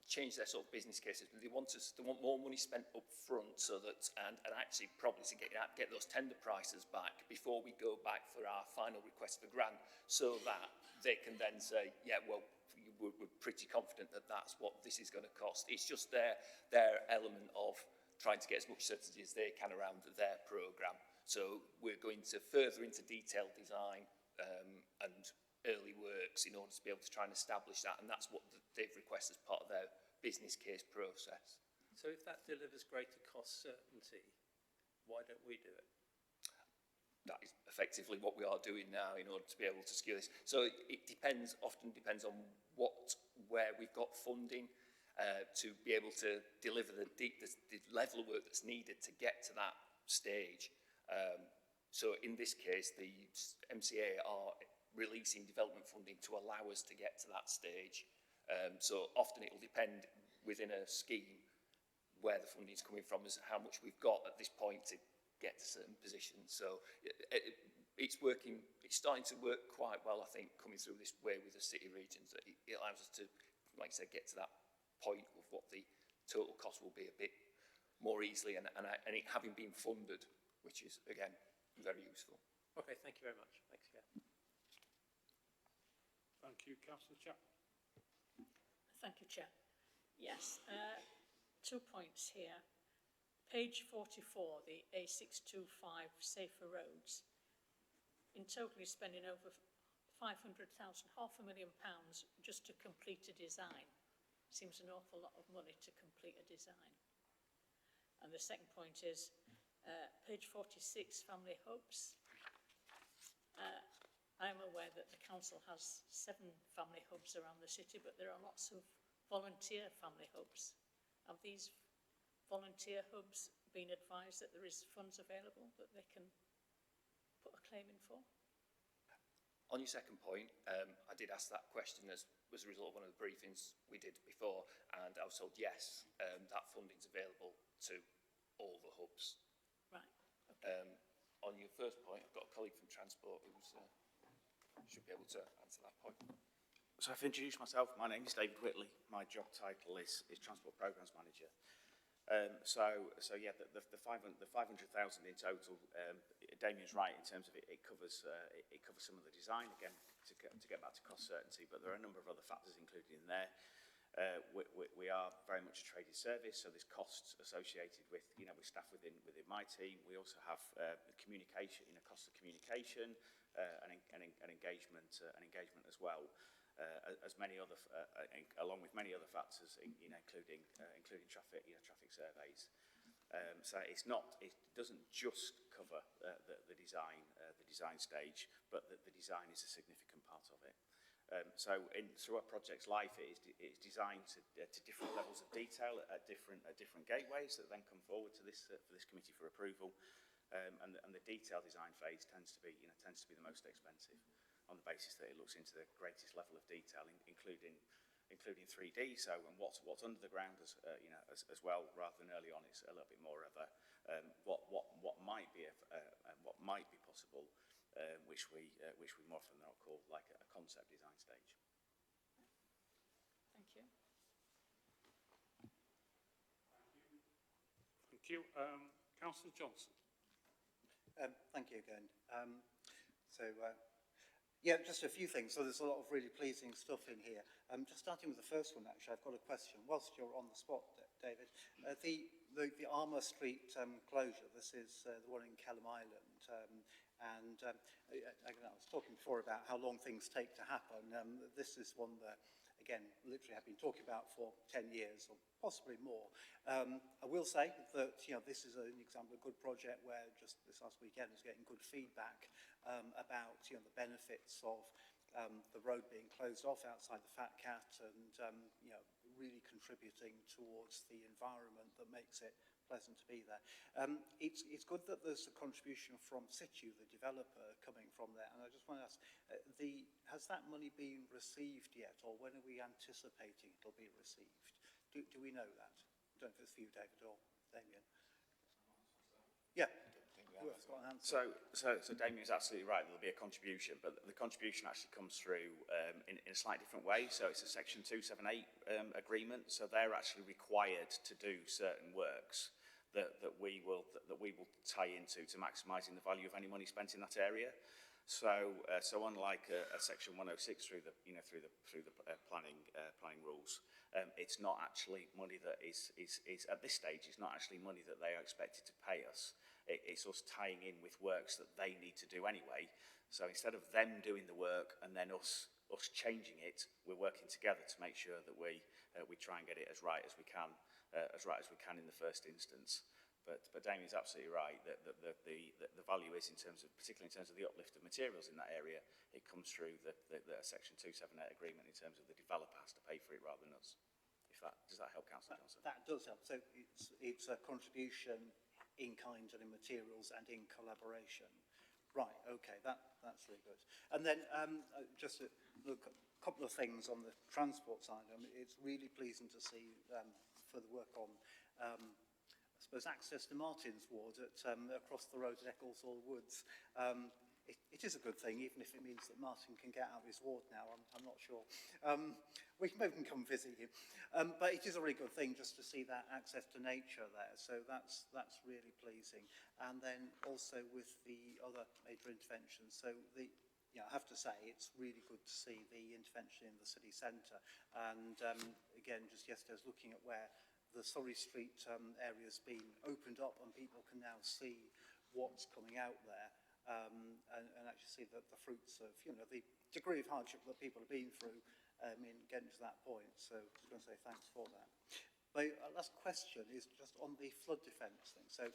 change their sort of business cases. They want more money spent up front, so that and actually probably to get those tender prices back before we go back for our final request for grant, so that they can then say, yeah, well, we're pretty confident that that's what this is going to cost. It's just their element of trying to get as much certainty as they can around their programme. So we're going to further into detailed design and early works in order to be able to try and establish that, and that's what they've requested as part of their business case process. So if that delivers greater cost certainty, why don't we do it? That is effectively what we are doing now in order to be able to secure this. So it often depends on where we've got funding to be able to deliver the level of work that's needed to get to that stage. So in this case, the MCA are releasing development funding to allow us to get to that stage. So often it will depend within a scheme where the funding is coming from, as how much we've got at this point to get to certain positions. So it's starting to work quite well, I think, coming through this way with the city regions. It allows us to, like I said, get to that point of what the total cost will be a bit more easily, and it having been funded, which is, again, very useful. Okay, thank you very much. Thanks, yeah. Thank you. Councillor Chapman. Thank you, Chair. Yes, 2 points here. Page 44, the A625 Safer Roads. In total, you're spending over 500,000, £500,000 just to complete a design. Seems an awful lot of money to complete a design. And the second point is page 46, Family Hubs. I'm aware that the council has 7 family hubs around the city, but there are lots of volunteer family hubs. Have these volunteer hubs been advised that there is funds available that they can put a claim in for? On your second point, I did ask that question as a result of one of the briefings we did before, and I was told yes, that funding's available to all the hubs. Right. Okay. On your first point, I've got a colleague from Transport who should be able to answer that point. So I've introduced myself. My name is David Whitley. My job title is Transport Programmes Manager. So yeah, the 500,000 in total. Damien's right in terms of it covers some of the design again to get back to cost certainty. But there are a number of other factors included in there. We are very much a traded service, so there's costs associated with with staff within my team. We also have communication, costs of communication and engagement as well. As many other, along with many other factors, including traffic surveys. So it doesn't just cover the design stage, but the design is a significant part of it. So through our project's life, it is designed to different levels of detail at different gateways that then come forward to this committee for approval. And the detailed design phase tends to be the most expensive, on the basis that it looks into the greatest level of detail, including 3D. So and what's under the ground as well, rather than early on, it's a little bit more of a what might be possible, which we more often than not call like a concept design stage. Thank you. Thank you. Councillor Johnson. Thank you again. Yeah, just a few things. So there's a lot of really pleasing stuff in here. Just starting with the first one, actually, I've got a question. Whilst you're on the spot, David, the Armour Street closure, this is the one in Kelham Island, I was talking before about how long things take to happen. This is one that, again, literally have been talking about for 10 years or possibly more. I will say that, this is an example of a good project where just this last weekend I was getting good feedback about, the benefits of the road being closed off outside the Fat Cat and, really contributing towards the environment that makes it pleasant to be there. It's good that there's a contribution from Situ, the developer, coming from there. And I just want to ask, has that money been received yet, or when are we anticipating it'll be received? Do we know that? I don't know if it's for you, David, or Damien. Yeah. So Damien's absolutely right. There'll be a contribution, but the contribution actually comes through in a slightly different way. So it's a Section 278 agreement. So they're actually required to do certain works that we will tie into to maximising the value of any money spent in that area. So unlike a Section 106 through the planning rules, it's not actually money that is at this stage. It's not actually money that they are expected to pay us. It's us tying in with works that they need to do anyway. So instead of them doing the work and then us changing it, we're working together to make sure that we try and get it as right as we can in the first instance. But Damien's absolutely right that the value is particularly in terms of the uplift of materials in that area, it comes through the Section 278 agreement in terms of the developer has to pay for it rather than us. Does that help, Councillor Johnson? That does help. So it's a contribution in kind and in materials and in collaboration. Right, okay, that's really good. And then just a couple of things on the transport side. I mean, it's really pleasing to see for the work on, I suppose, access to Martin's Ward across the road at Ecclesall Woods. It is a good thing, even if it means that Martin can get out of his ward now. I'm not sure. We can maybe come visit him. But it is a really good thing just to see that access to nature there. So that's really pleasing. And then also with the other major interventions. So I have to say, it's really good to see the intervention in the city centre. And again, just yesterday I was looking at where the Surrey Street area's been opened up and people can now see what's coming out there. And actually see the fruits of, the degree of hardship that people have been through in getting to that point. So I was going to say thanks for that. My last question is just on the flood defence thing. So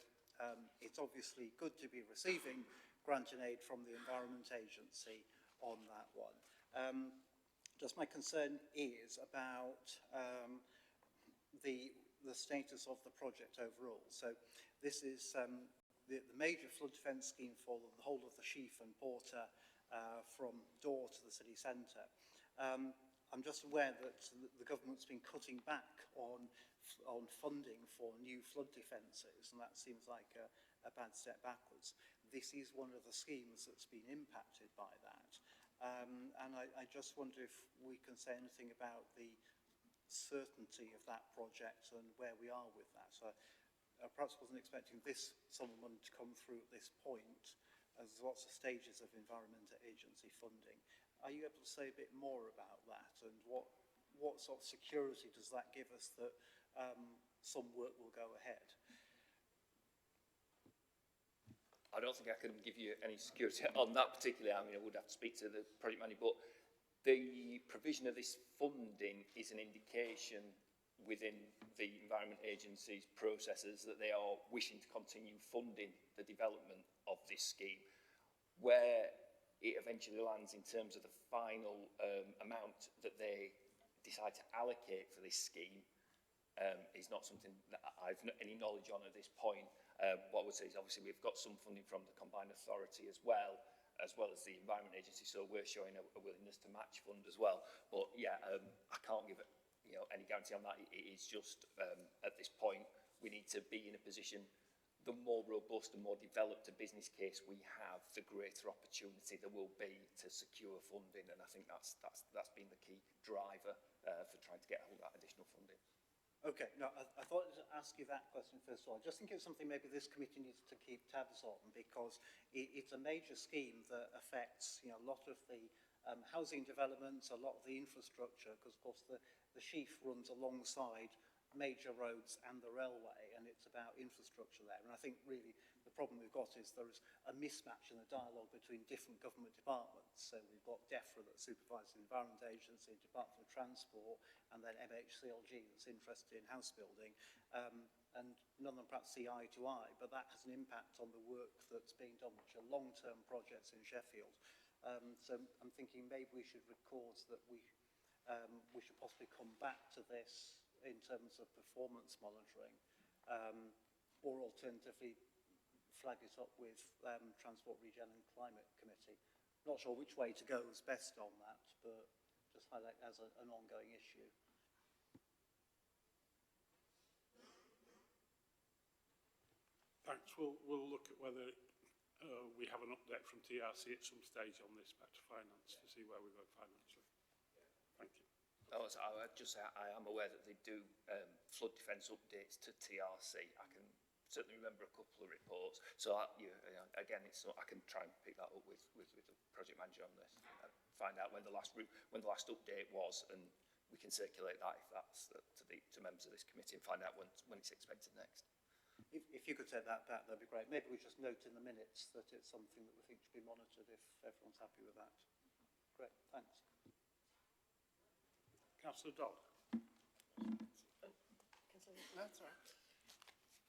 it's obviously good to be receiving grant and aid from the Environment Agency on that one. Just my concern is about the status of the project overall. So this is the major flood defence scheme for the whole of the Sheaf and Porter from Dore to the city centre. I'm just aware that the government's been cutting back on funding for new flood defences, and that seems like a bad step backwards. This is one of the schemes that's been impacted by that. And I just wonder if we can say anything about the certainty of that project and where we are with that. So I perhaps wasn't expecting this sum of money to come through at this point, as there's lots of stages of Environment Agency funding. Are you able to say a bit more about that, and what sort of security does that give us that some work will go ahead? I don't think I can give you any security on that particularly. I mean, I would have to speak to the project manager, but the provision of this funding is an indication within the Environment Agency's processes that they are wishing to continue funding the development of this scheme. Where it eventually lands in terms of the final amount that they decide to allocate for this scheme is not something that I've any knowledge on at this point. What I would say is obviously we've got some funding from the Combined Authority as well as the Environment Agency, so we're showing a willingness to match fund as well. But yeah, I can't give any guarantee on that. It is just at this point we need to be in a position. The more robust and more developed a business case we have, the greater opportunity there will be to secure funding, and I think that's been the key driver for trying to get hold of that additional funding. Okay, no, I thought I'd ask you that question first of all. I just think it's something maybe this committee needs to keep tabs on, because it's a major scheme that affects, a lot of the housing developments, a lot of the infrastructure, because of course the sheaf runs alongside major roads and the railway, and it's about infrastructure there. And I think really the problem we've got is there's a mismatch in the dialogue between different government departments. So we've got DEFRA that supervises the Environment Agency, Department of Transport, and then MHCLG that's interested in house building. And none of them perhaps see eye to eye, but that has an impact on the work that's being done, which are long-term projects in Sheffield. So I'm thinking maybe we should record that we should possibly come back to this in terms of performance monitoring, or alternatively flag it up with Transport, Regen and Climate Committee. Not sure which way to go is best on that, but just highlight as an ongoing issue. Thanks. We'll look at whether we have an update from TRC at some stage on this back to finance to see where we go financially. Thank you. I am aware that they do flood defence updates to TRC. I can certainly remember a couple of reports. So again, I can try and pick that up with the project manager on this. Find out when the last update was, and we can circulate that if that's to members of this committee, and find out when it's expected next. If you could take that back, that'd be great. Maybe we just note in the minutes that it's something that we think should be monitored if everyone's happy with that. Great, thanks. Councillor Dodd. No, that's all right.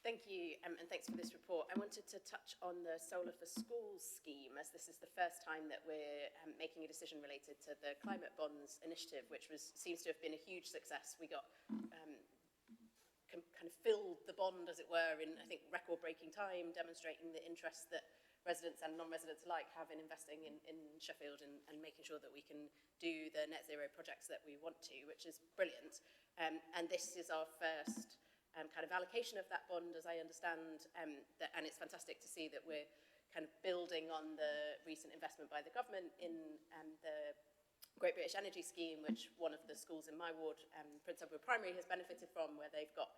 Thank you, and thanks for this report. I wanted to touch on the Solar for Schools scheme, as this is the first time that we're making a decision related to the Climate Bonds initiative, which seems to have been a huge success. We got kind of filled the bond, as it were, in, I think, record-breaking time, demonstrating the interest that residents and non-residents alike have in investing in Sheffield and making sure that we can do the net zero projects that we want to, which is brilliant. And this is our first kind of allocation of that bond, as I understand, and it's fantastic to see that we're kind of building on the recent investment by the government in the Great British Energy Scheme, which one of the schools in my ward, Prince Edward Primary, has benefited from, where they've got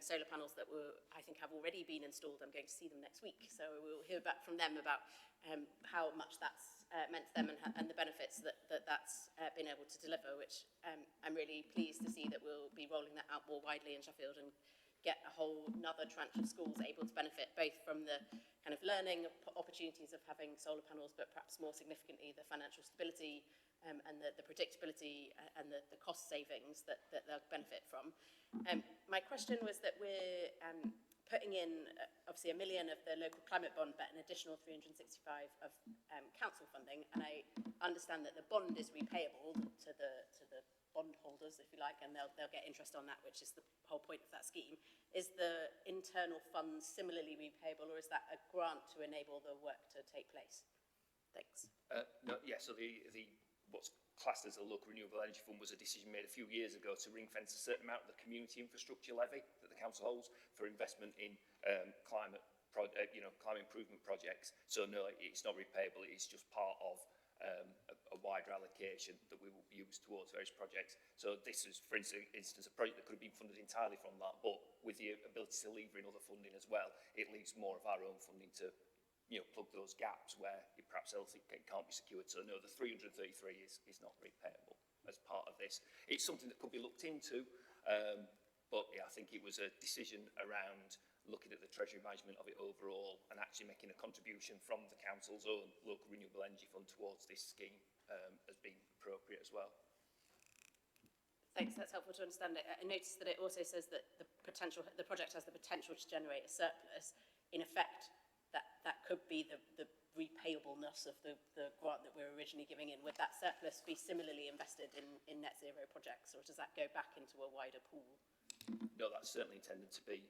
solar panels that I think have already been installed. I'm going to see them next week, so we'll hear back from them about how much that's meant to them and the benefits that's been able to deliver, which I'm really pleased to see that we'll be rolling that out more widely in Sheffield and get a whole another tranche of schools able to benefit both from the kind of learning opportunities of having solar panels, but perhaps more significantly the financial stability and the predictability and the cost savings that they'll benefit from. My question was that we're putting in obviously £1 million of the local climate bond, but an additional 365 of council funding, and I understand that the bond is repayable to the bond holders, if you like, and they'll get interest on that, which is the whole point of that scheme. Is the internal funds similarly repayable, or is that a grant to enable the work to take place? Thanks. No, yeah, so the what's classed as a local renewable energy fund was a decision made a few years ago to ring fence a certain amount of the community infrastructure levy that the council holds for investment in climate improvement projects. So no, it's not repayable. It's just part of a wider allocation that we will use towards various projects. So this is, for instance, a project that could have been funded entirely from that, but with the ability to lever in other funding as well, it leaves more of our own funding to plug those gaps where it perhaps else it can't be secured. So no, the 333 is not repayable as part of this. It's something that could be looked into, but yeah, I think it was a decision around looking at the treasury management of it overall and actually making a contribution from the council's own local renewable energy fund towards this scheme as being appropriate as well. Thanks, that's helpful to understand it. I noticed that it also says that the project has the potential to generate a surplus. In effect, that could be the repayableness of the grant that we're originally giving in. Would that surplus be similarly invested in net zero projects, or does that go back into a wider pool? No, that's certainly intended to be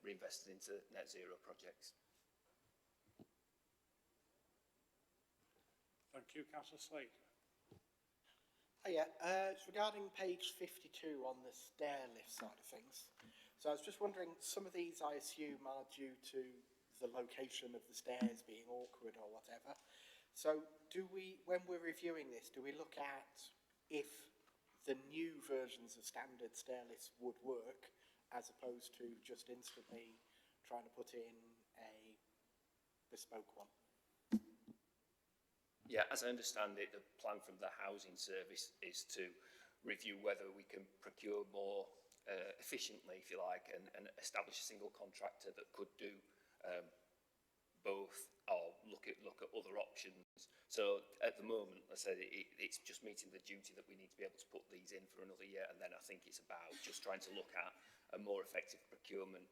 reinvested into net zero projects. Thank you. Councillor Slade. Yeah, it's regarding page 52 on the stair lift side of things. So I was just wondering, some of these I assume are due to the location of the stairs being awkward or whatever. So when we're reviewing this, do we look at if the new versions of standard stair lifts would work as opposed to just instantly trying to put in a bespoke one. Yeah, as I understand it, the plan from the housing service is to review whether we can procure more efficiently, if you like, and establish a single contractor that could do both, or look at other options. So at the moment, I said it's just meeting the duty that we need to be able to put these in for another year, and then I think it's about just trying to look at a more effective procurement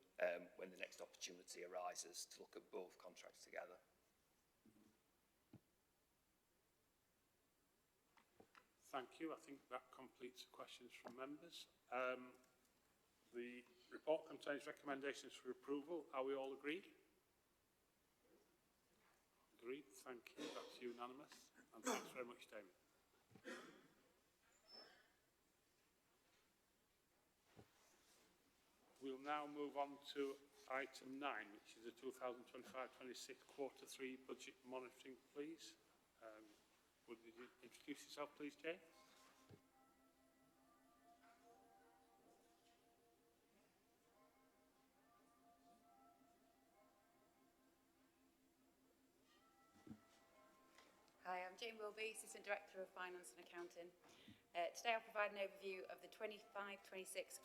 when the next opportunity arises to look at both contracts together. Thank you. I think that completes the questions from members. The report contains recommendations for approval. Are we all agreed? Agreed. Thank you. That's unanimous. And thanks very much, Damien. We'll now move on to item 9, which is the 2025-26 Q3 budget monitoring, please. Would you introduce yourself, please, Jane? Hi, I'm Jane Wilby, Assistant Director of Finance and Accounting. Today I'll provide an overview of the 25-26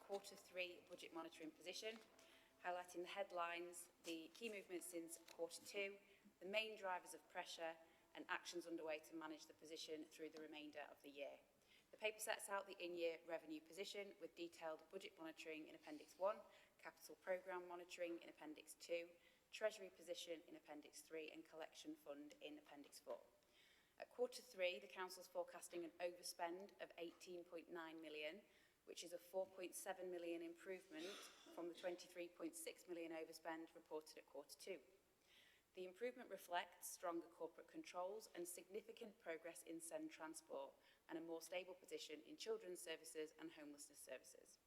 Q3 budget monitoring position, highlighting the headlines, the key movements since Q2, the main drivers of pressure, and actions underway to manage the position through the remainder of the year. The paper sets out the in-year revenue position with detailed budget monitoring in Appendix 1, capital programme monitoring in Appendix 2, Treasury position in Appendix 3, and collection fund in Appendix 4. At Q3, the Council's forecasting an overspend of 18.9 million, which is a 4.7 million improvement from the 23.6 million overspend reported at Q2. The improvement reflects stronger corporate controls and significant progress in SEND transport and a more stable position in children's services and homelessness services.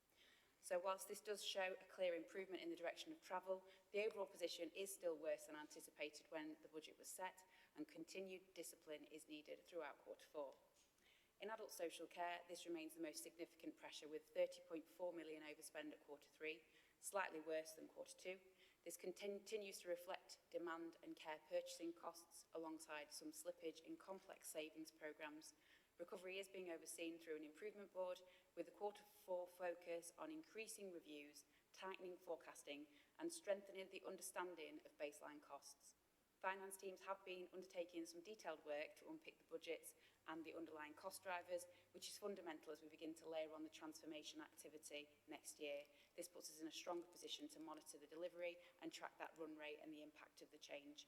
So whilst this does show a clear improvement in the direction of travel, the overall position is still worse than anticipated when the budget was set, and continued discipline is needed throughout Q4. In adult social care, this remains the most significant pressure, with 30.4 million overspend at Q3, slightly worse than Q2. This continues to reflect demand and care purchasing costs alongside some slippage in complex savings programmes. Recovery is being overseen through an improvement board, with the Q4 focus on increasing reviews, tightening forecasting, and strengthening the understanding of baseline costs. Finance teams have been undertaking some detailed work to unpick the budgets and the underlying cost drivers, which is fundamental as we begin to layer on the transformation activity next year. This puts us in a stronger position to monitor the delivery and track that run rate and the impact of the change.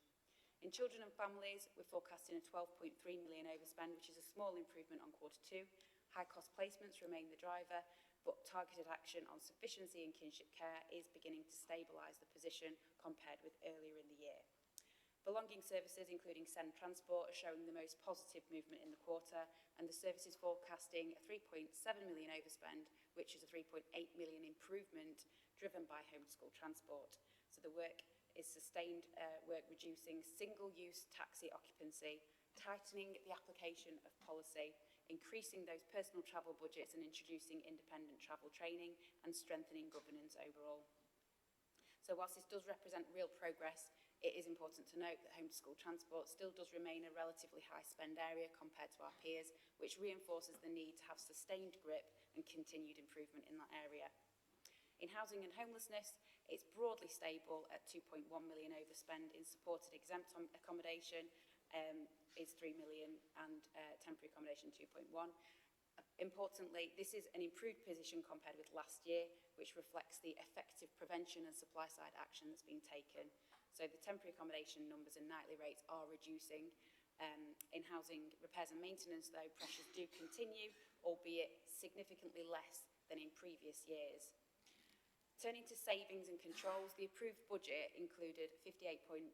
In children and families, we're forecasting a 12.3 million overspend, which is a small improvement on Q2. High-cost placements remain the driver, but targeted action on sufficiency and kinship care is beginning to stabilise the position compared with earlier in the year. Belonging services, including SEND transport, are showing the most positive movement in the quarter, and the service is forecasting a 3.7 million overspend, which is a 3.8 million improvement driven by home-to-school transport. So the work is sustained work reducing single-use taxi occupancy, tightening the application of policy, increasing those personal travel budgets and introducing independent travel training, and strengthening governance overall. So whilst this does represent real progress, it is important to note that home-to-school transport still does remain a relatively high spend area compared to our peers, which reinforces the need to have sustained grip and continued improvement in that area. In housing and homelessness, it's broadly stable at 2.1 million overspend. In supported exempt accommodation is 3 million, and temporary accommodation 2.1. Importantly, this is an improved position compared with last year, which reflects the effective prevention and supply-side action that's been taken. So the temporary accommodation numbers and nightly rates are reducing. In housing repairs and maintenance, though, pressures do continue, albeit significantly less than in previous years. Turning to savings and controls, the approved budget included 58.5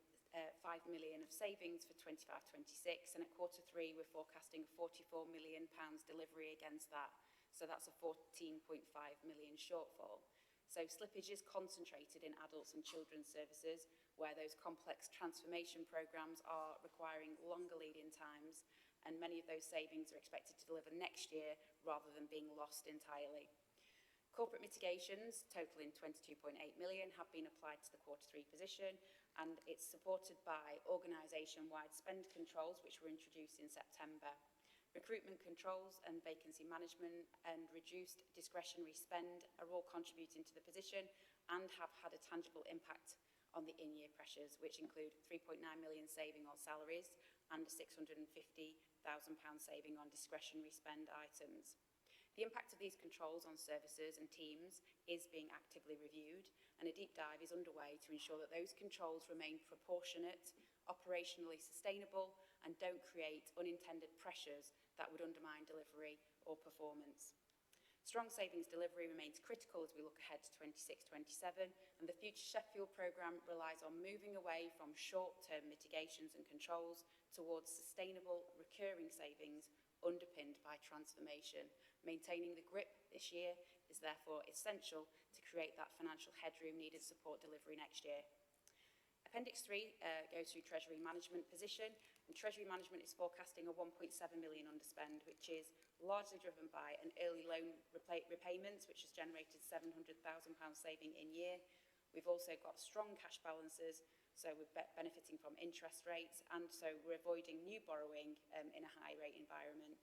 million of savings for 25-26, and at Q3 we're forecasting a £44 million delivery against that. So that's a 14.5 million shortfall. So slippage is concentrated in adults and children's services, where those complex transformation programmes are requiring longer lead-in times, and many of those savings are expected to deliver next year rather than being lost entirely. Corporate mitigations, totaling 22.8 million, have been applied to the Q3 position, and it's supported by organisation-wide spend controls, which were introduced in September. Recruitment controls and vacancy management and reduced discretionary spend are all contributing to the position and have had a tangible impact on the in-year pressures, which include 3.9 million saving on salaries and a £650,000 saving on discretionary spend items. The impact of these controls on services and teams is being actively reviewed, and a deep dive is underway to ensure that those controls remain proportionate, operationally sustainable, and don't create unintended pressures that would undermine delivery or performance. Strong savings delivery remains critical as we look ahead to 26-27, and the Future Sheffield programme relies on moving away from short-term mitigations and controls towards sustainable, recurring savings underpinned by transformation. Maintaining the grip this year is therefore essential to create that financial headroom needed to support delivery next year. Appendix 3 goes through Treasury Management position, and Treasury Management is forecasting a 1.7 million underspend, which is largely driven by an early loan repayments, which has generated £700,000 saving in year. We've also got strong cash balances, so we're benefiting from interest rates, and so we're avoiding new borrowing in a high rate environment.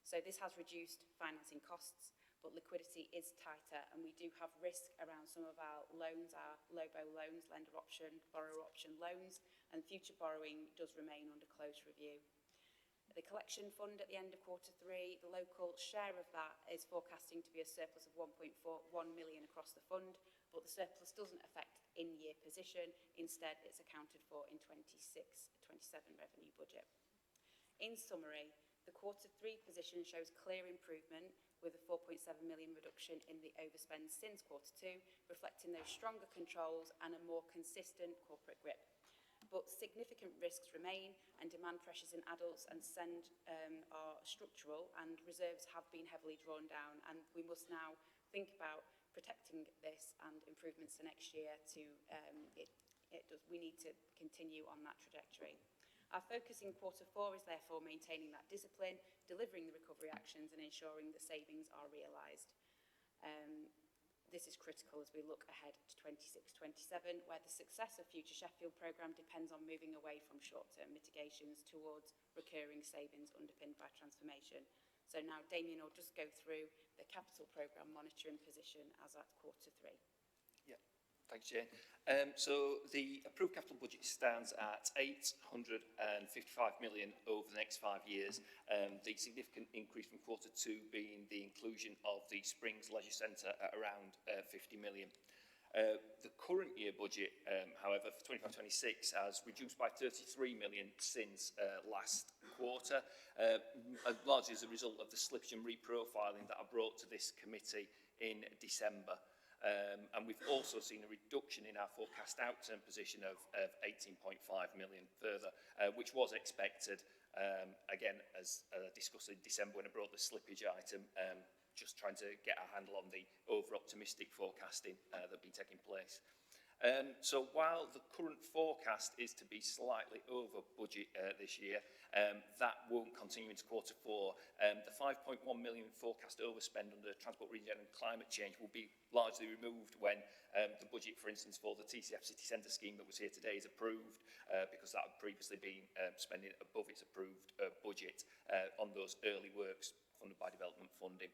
So this has reduced financing costs, but liquidity is tighter, and we do have risk around some of our loans, our LOBO loans, lender option, borrower option loans, and future borrowing does remain under close review. The collection fund at the end of Q3, the local share of that is forecasting to be a surplus of 1.41 million across the fund, but the surplus doesn't affect in-year position. Instead, it's accounted for in 26-27 revenue budget. In summary, the Q3 position shows clear improvement with a 4.7 million reduction in the overspend since Q2, reflecting those stronger controls and a more consistent corporate grip. But significant risks remain, and demand pressures in adults and SEND are structural, and reserves have been heavily drawn down, and we must now think about protecting this and improvements to next year. We need to continue on that trajectory. Our focus in Q4 is therefore maintaining that discipline, delivering the recovery actions, and ensuring that savings are realised. This is critical as we look ahead to 26-27, where the success of Future Sheffield programme depends on moving away from short-term mitigations towards recurring savings underpinned by transformation. So now Damien will just go through the capital programme monitoring position as at Q3. Yeah, thanks, Jane. So the approved capital budget stands at 855 million over the next 5 years. The significant increase from Q2 being the inclusion of the Springs Leisure Centre at around 50 million. The current year budget, however, for 25-26 has reduced by 33 million since last quarter, largely as a result of the slippage and reprofiling that I brought to this committee in December. And we've also seen a reduction in our forecast outturn position of 18.5 million further, which was expected, again, as discussed in December when I brought the slippage item, just trying to get a handle on the over-optimistic forecasting that had been taking place. So while the current forecast is to be slightly over budget this year, that won't continue into Q4. The 5.1 million forecast overspend under Transport, Regeneration and Climate Change will be largely removed when the budget, for instance, for the TCF City Centre scheme that was here today is approved, because that had previously been spending above its approved budget on those early works funded by development funding.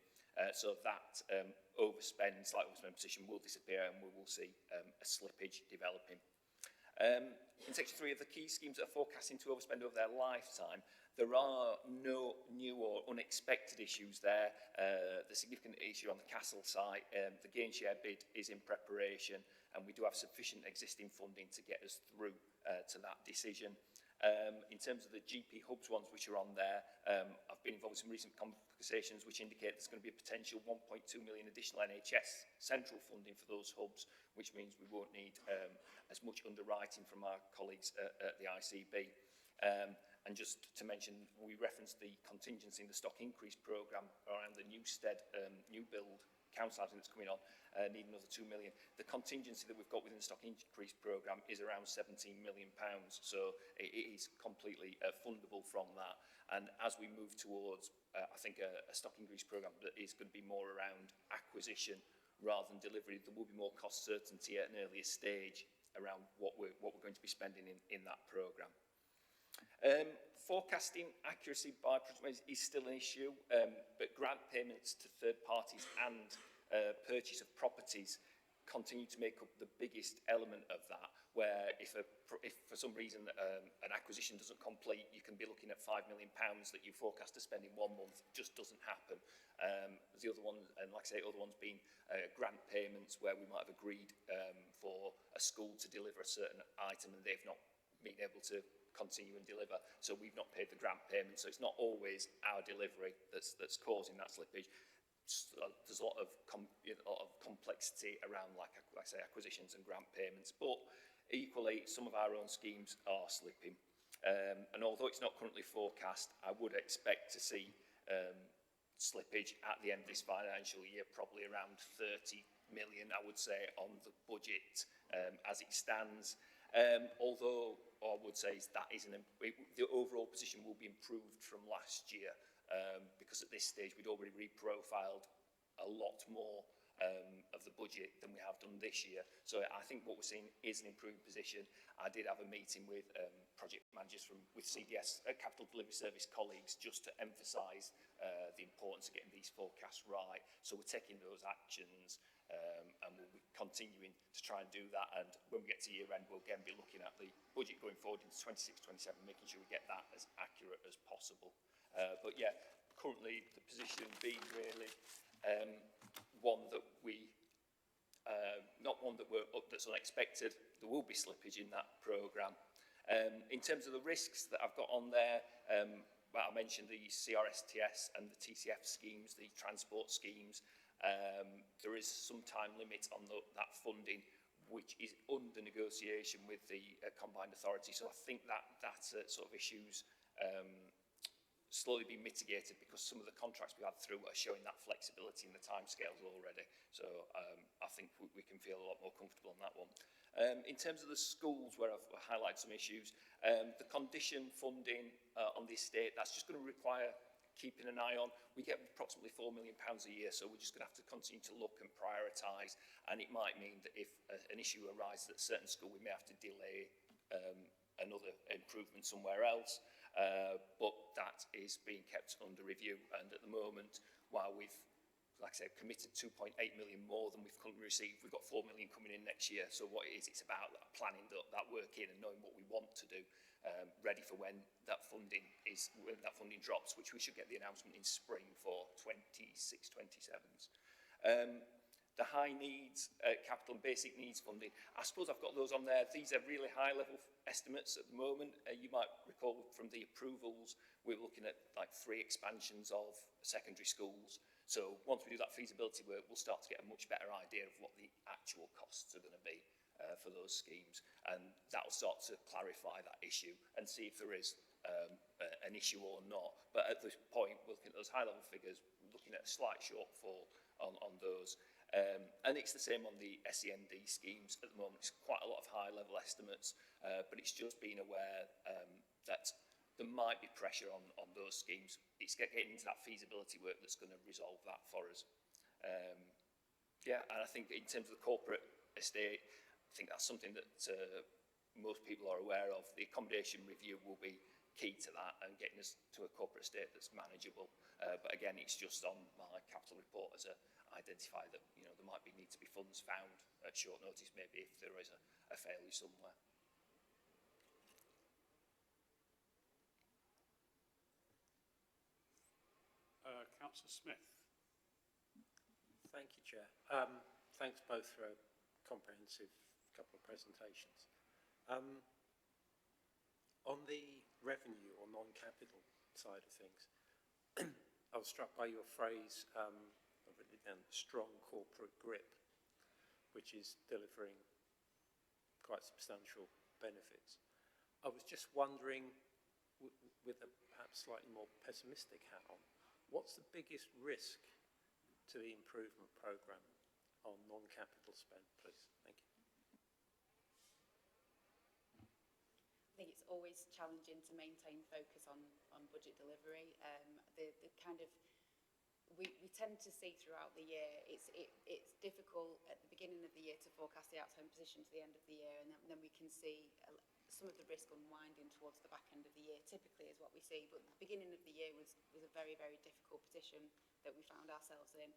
So that slight overspend position will disappear, and we will see a slippage developing. In section 3 of the key schemes that are forecasting to overspend over their lifetime, there are no new or unexpected issues there. The significant issue on the Castle site, the gain share bid is in preparation, and we do have sufficient existing funding to get us through to that decision. In terms of the GP hubs ones which are on there, I've been involved in some recent conversations which indicate there's going to be a potential 1.2 million additional NHS central funding for those hubs, which means we won't need as much underwriting from our colleagues at the ICB. And just to mention, we referenced the contingency in the stock increase programme around the Newstead new build council housing that's coming on, need another 2 million. The contingency that we've got within the stock increase programme is around £17 million, so it is completely fundable from that. And as we move towards, I think, a stock increase programme that is going to be more around acquisition rather than delivery, there will be more cost certainty at an earlier stage around what we're going to be spending in that programme. Forecasting accuracy by is still an issue, but grant payments to third parties and purchase of properties continue to make up the biggest element of that, where if for some reason an acquisition doesn't complete, you can be looking at £5 million that you forecast to spend in 1 month. It just doesn't happen. The other one, and like I say, other ones being grant payments, where we might have agreed for a school to deliver a certain item and they've not been able to continue and deliver, so we've not paid the grant payment. So it's not always our delivery that's causing that slippage. There's a lot of complexity around, like I say, acquisitions and grant payments, but equally some of our own schemes are slipping, and although it's not currently forecast, I would expect to see slippage at the end of this financial year, probably around 30 million, I would say, on the budget as it stands. Although I would say that the overall position will be improved from last year, because at this stage we'd already reprofiled a lot more of the budget than we have done this year. So I think what we're seeing is an improved position. I did have a meeting with project managers with CDS, Capital Delivery Service colleagues, just to emphasise the importance of getting these forecasts right. So we're taking those actions, and we'll be continuing to try and do that. And when we get to year end, we'll again be looking at the budget going forward into 26-27, making sure we get that as accurate as possible. But yeah, currently the position being really one that not one that that's unexpected. There will be slippage in that programme. In terms of the risks that I've got on there, well, I mentioned the CRSTS and the TCF schemes, the transport schemes. There is some time limit on that funding, which is under negotiation with the combined authority. So I think that sort of issues slowly being mitigated, because some of the contracts we had through are showing that flexibility in the timescales already. So I think we can feel a lot more comfortable on that one. In terms of the schools, where I've highlighted some issues, the condition funding on the estate, that's just going to require keeping an eye on. We get approximately £4 million a year, so we're just going to have to continue to look and prioritise, and it might mean that if an issue arises at a certain school, we may have to delay another improvement somewhere else, but that is being kept under review. And at the moment, while we've, like I said, committed 2.8 million more than we've currently received, we've got 4 million coming in next year. So what it is, it's about planning that work in and knowing what we want to do, ready for when that funding drops, which we should get the announcement in spring for 26-27s. The high needs, capital and basic needs funding, I suppose I've got those on there. These are really high level estimates at the moment. You might recall from the approvals, we're looking at like 3 expansions of secondary schools. So once we do that feasibility work, we'll start to get a much better idea of what the actual costs are going to be for those schemes. And that'll start to clarify that issue and see if there is an issue or not. But at this point, we're looking at those high level figures, looking at a slight shortfall on those. And it's the same on the SEND schemes at the moment. It's quite a lot of high-level estimates, but it's just being aware that there might be pressure on those schemes. It's getting into that feasibility work that's going to resolve that for us. Yeah, and I think in terms of the corporate estate, I think that's something that most people are aware of. The accommodation review will be key to that and getting us to a corporate estate that's manageable. But again, it's just on my capital report as identify that there might need to be funds found at short notice, maybe if there is a failure somewhere. Councillor Smith. Thank you, Chair. Thanks both for a comprehensive couple of presentations. On the revenue or non-capital side of things, I was struck by your phrase, strong corporate grip, which is delivering quite substantial benefits. I was just wondering, with a perhaps slightly more pessimistic hat on, what's the biggest risk to the improvement programme on non-capital spend, please? Thank you. I think it's always challenging to maintain focus on budget delivery. The kind of we tend to see throughout the year, it's difficult at the beginning of the year to forecast the out-of-home position to the end of the year, and then we can see some of the risk unwinding towards the back end of the year, typically is what we see. But the beginning of the year was a very, very difficult position that we found ourselves in.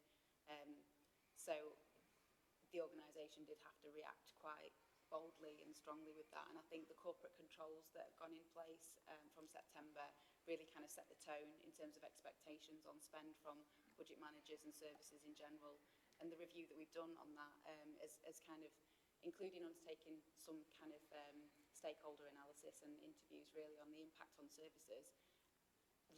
So the organisation did have to react quite boldly and strongly with that, and I think the corporate controls that have gone in place from September really kind of set the tone in terms of expectations on spend from budget managers and services in general. And the review that we've done on that has kind of, including undertaking some kind of stakeholder analysis and interviews really on the impact on services,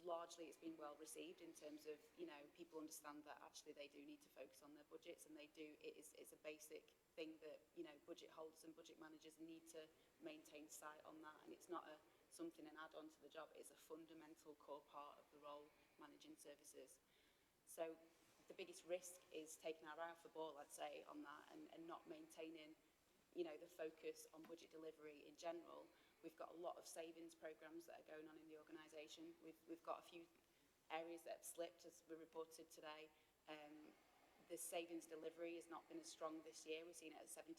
largely it's been well received in terms of, you know, people understand that actually they do need to focus on their budgets, and it's a basic thing that, you know, budget holders and budget managers need to maintain sight on that, and it's not something an add-on to the job, it's a fundamental core part of the role, managing services. So the biggest risk is taking our eye off the ball, I'd say, on that, and not maintaining, you know, the focus on budget delivery in general. We've got a lot of savings programmes that are going on in the organisation. We've got a few areas that have slipped, as we reported today. The savings delivery has not been as strong this year. We've seen it at 75%.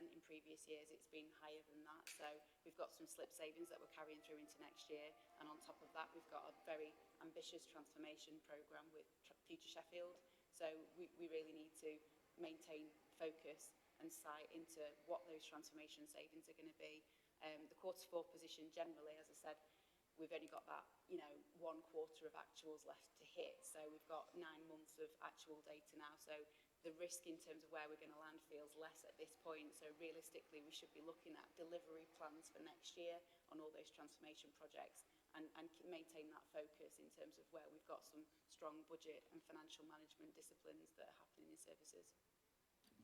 In previous years, it's been higher than that. So we've got some slip savings that we're carrying through into next year. And on top of that, we've got a very ambitious transformation programme with Future Sheffield. So we really need to maintain focus and sight into what those transformation savings are going to be. The Q4 position generally, as I said, we've only got that, you know, 1 quarter of actuals left to hit. So we've got 9 months of actual data now. So the risk in terms of where we're going to land feels less at this point. So realistically, we should be looking at delivery plans for next year on all those transformation projects and maintain that focus in terms of where we've got some strong budget and financial management disciplines that are happening in services.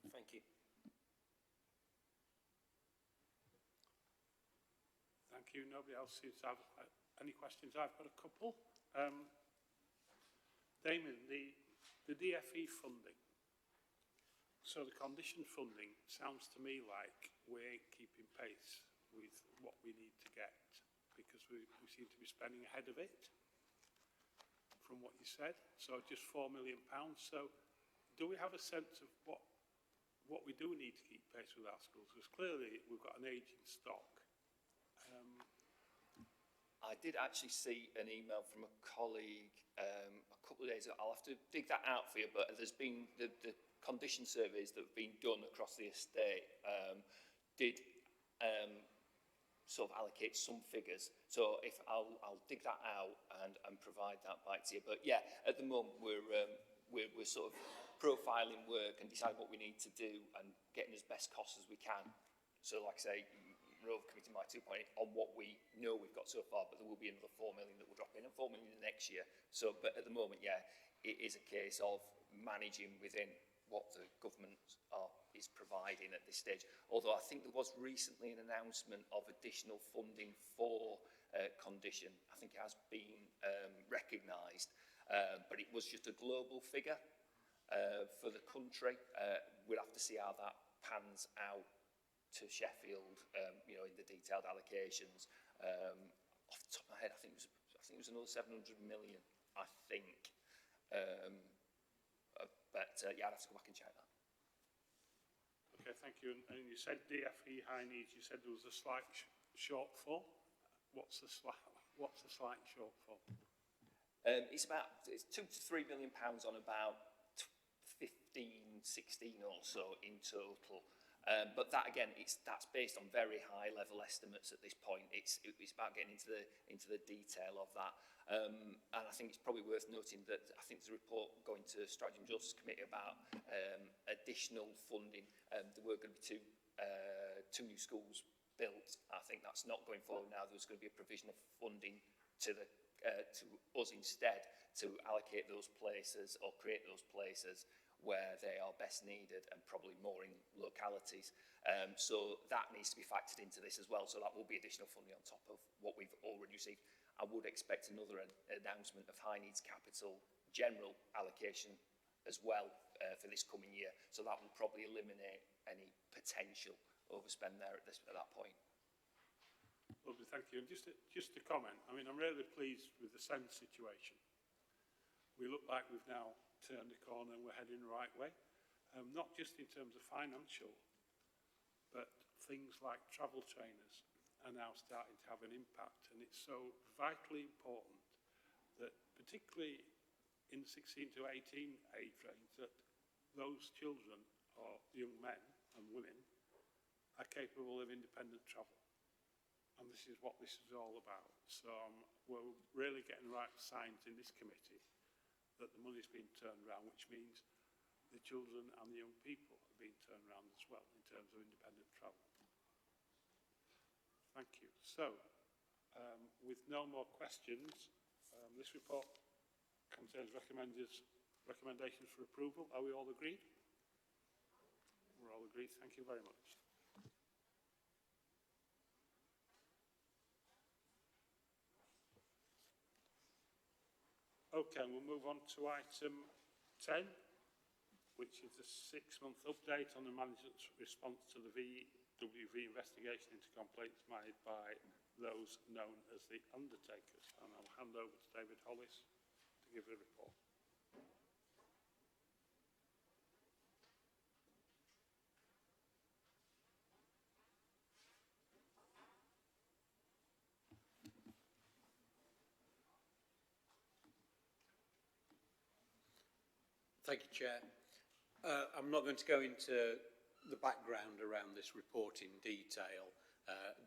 Thank you. Thank you. Nobody else seems to have any questions. I've got a couple. Damien, the DFE funding. So the condition funding sounds to me like we ain't keeping pace with what we need to get, because we seem to be spending ahead of it from what you said. So just £4 million. So do we have a sense of what we do need to keep pace with our schools? Because clearly we've got an ageing stock. I did actually see an email from a colleague a couple of days ago. I'll have to dig that out for you, but there's been the condition surveys that have been done across the estate did sort of allocate some figures. So if I'll dig that out and provide that back to you. But yeah, at the moment we're sort of profiling work and deciding what we need to do and getting as best costs as we can. So like I say, we're committing my 2.8 on what we know we've got so far, but there will be another 4 million that will drop in and 4 million next year. So, but at the moment, yeah, it is a case of managing within what the government is providing at this stage. Although I think there was recently an announcement of additional funding for condition. I think it has been recognised, but it was just a global figure for the country. We'll have to see how that pans out to Sheffield, you know, in the detailed allocations. Off the top of my head, I think it was another 700 million, I think. But yeah, I'd have to go back and check that. Okay, thank you. And you said DFE high needs. You said there was a slight shortfall. What's the slight shortfall? It's £2 to £3 million on about 15, 16 or so in total. But that again, that's based on very high level estimates at this point. It's about getting into the detail of that. And I think it's probably worth noting that I think there's a report going to Strategy and Justice Committee about additional funding. There were going to be two new schools built. I think that's not going forward now. There's going to be a provision of funding to us instead to allocate those places or create those places where they are best needed and probably more in localities. So that needs to be factored into this as well. So that will be additional funding on top of what we've already received. I would expect another announcement of high needs capital general allocation as well for this coming year. So that will probably eliminate any potential overspend there at that point. Lovely, thank you. And just to comment, I mean, I'm really pleased with the SEND situation. We look like we've now turned a corner and we're heading the right way. Not just in terms of financial, but things like travel trainers are now starting to have an impact. And it's so vitally important that, particularly in the 16 to 18 age range, that those children or young men and women are capable of independent travel. And this is what this is all about. So we're really getting the right signs in this committee that the money's been turned around, which means the children and the young people are being turned around as well in terms of independent travel. Thank you. So, with no more questions, this report contains recommendations for approval. Are we all agreed? We're all agreed. Thank you very much. Okay, we'll move on to item 10, which is the 6-month update on the management's response to the VWV investigation into complaints made by those known as the undertakers. And I'll hand over to David Hollis to give a report. Thank you, Chair. I'm not going to go into the background around this report in detail.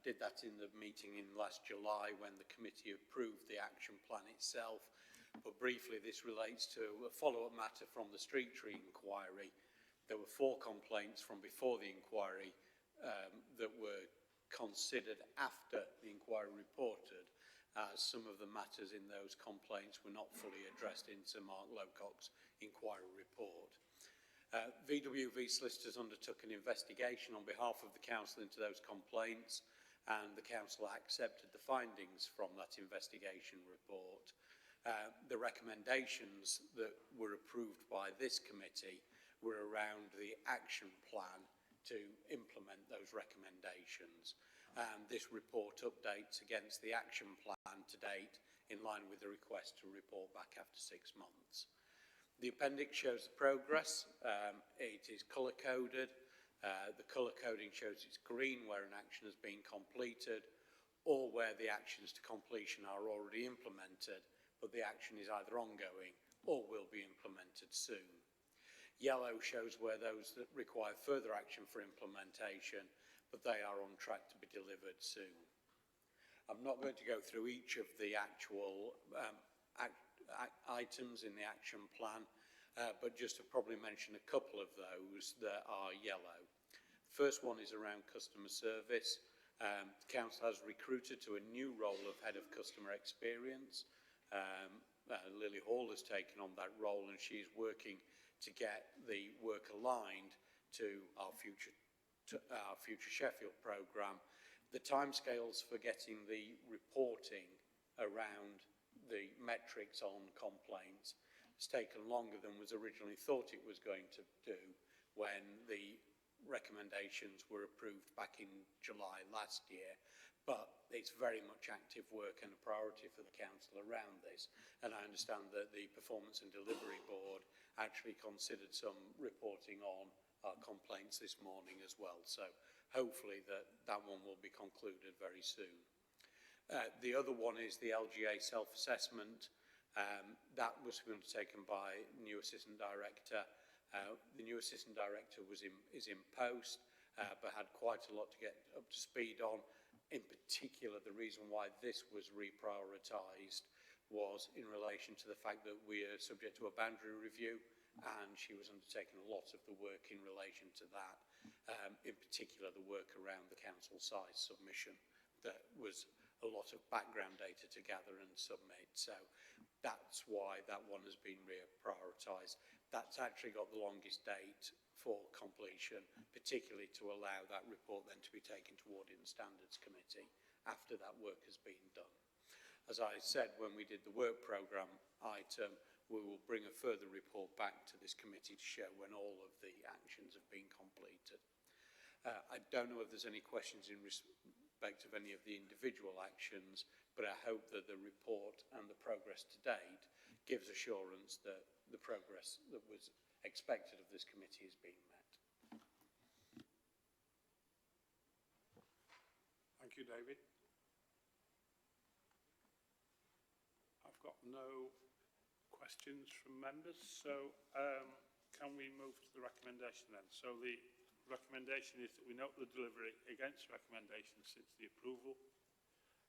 Did that in the meeting in last July when the committee approved the action plan itself. But briefly, this relates to a follow-up matter from the street tree inquiry. There were 4 complaints from before the inquiry that were considered after the inquiry reported, as some of the matters in those complaints were not fully addressed in Sir Mark Lowcock's inquiry report. VWV solicitors undertook an investigation on behalf of the council into those complaints, and the council accepted the findings from that investigation report. The recommendations that were approved by this committee were around the action plan to implement those recommendations. And this report updates against the action plan to date in line with the request to report back after 6 months. The appendix shows the progress. It is colour-coded. The colour coding shows it's green where an action has been completed, or where the actions to completion are already implemented, but the action is either ongoing or will be implemented soon. Yellow shows where those that require further action for implementation, but they are on track to be delivered soon. I'm not going to go through each of the actual items in the action plan, but just to probably mention a couple of those that are yellow. The first one is around customer service. The council has recruited to a new role of Head of Customer Experience. Lily Hall has taken on that role, and she's working to get the work aligned to our future Sheffield programme. The timescales for getting the reporting around the metrics on complaints has taken longer than was originally thought it was going to do when the recommendations were approved back in July last year. But it's very much active work and a priority for the council around this. And I understand that the Performance and Delivery Board actually considered some reporting on our complaints this morning as well. So hopefully that one will be concluded very soon. The other one is the LGA self-assessment. That was undertaken by new Assistant Director. The new Assistant Director is in post, but had quite a lot to get up to speed on. In particular, the reason why this was reprioritised was in relation to the fact that we are subject to a boundary review, and she was undertaking a lot of the work in relation to that, in particular the work around the council size submission. That was a lot of background data to gather and submit, so that's why that one has been reprioritised. That's actually got the longest date for completion, particularly to allow that report then to be taken to Audit and Standards Committee after that work has been done. As I said when we did the work programme item, we will bring a further report back to this committee to show when all of the actions have been completed. I don't know if there's any questions in respect of any of the individual actions, but I hope that the report and the progress to date gives assurance that the progress that was expected of this committee is being met. Thank you, David. I've got no questions from members, so can we move to the recommendation then? So the recommendation is that we note the delivery against recommendations since the approval.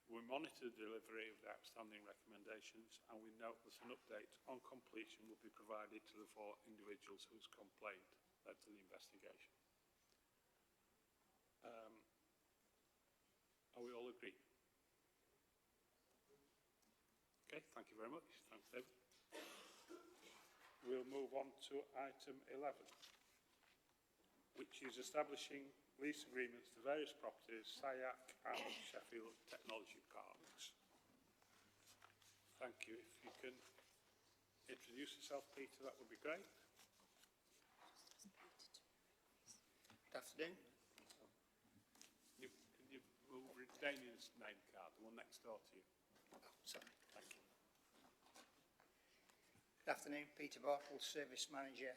We monitor the delivery of the outstanding recommendations, and we note that an update on completion will be provided to the 4 individuals whose complaint led to the investigation. Are we all agreed? Okay, thank you very much. Thanks, David. We'll move on to item 11, which is establishing lease agreements to various properties, SYAC and Sheffield Technology Parks. Thank you. If you can introduce yourself, Peter, that would be great. Good afternoon. Can you move Damien's name card, the one next door to you? Oh, sorry. Thank you. Good afternoon, Peter Bartle, Service Manager,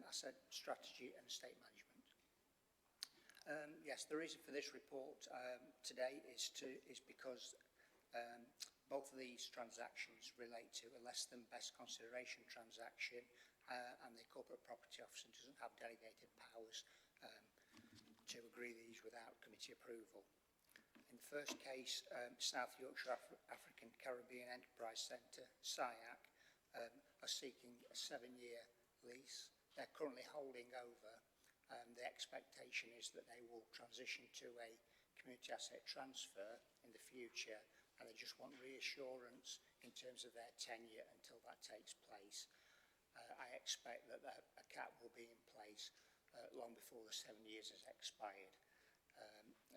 Asset Strategy and Estate Management. Yes, the reason for this report today is because both of these transactions relate to a less than best consideration transaction, and the Corporate Property Officer doesn't have delegated powers to agree these without committee approval. In the first case, South Yorkshire African Caribbean Enterprise Centre, SYAC, are seeking a 7-year lease. They're currently holding over. The expectation is that they will transition to a community asset transfer in the future, and they just want reassurance in terms of their tenure until that takes place. I expect that a cap will be in place long before the 7 years has expired.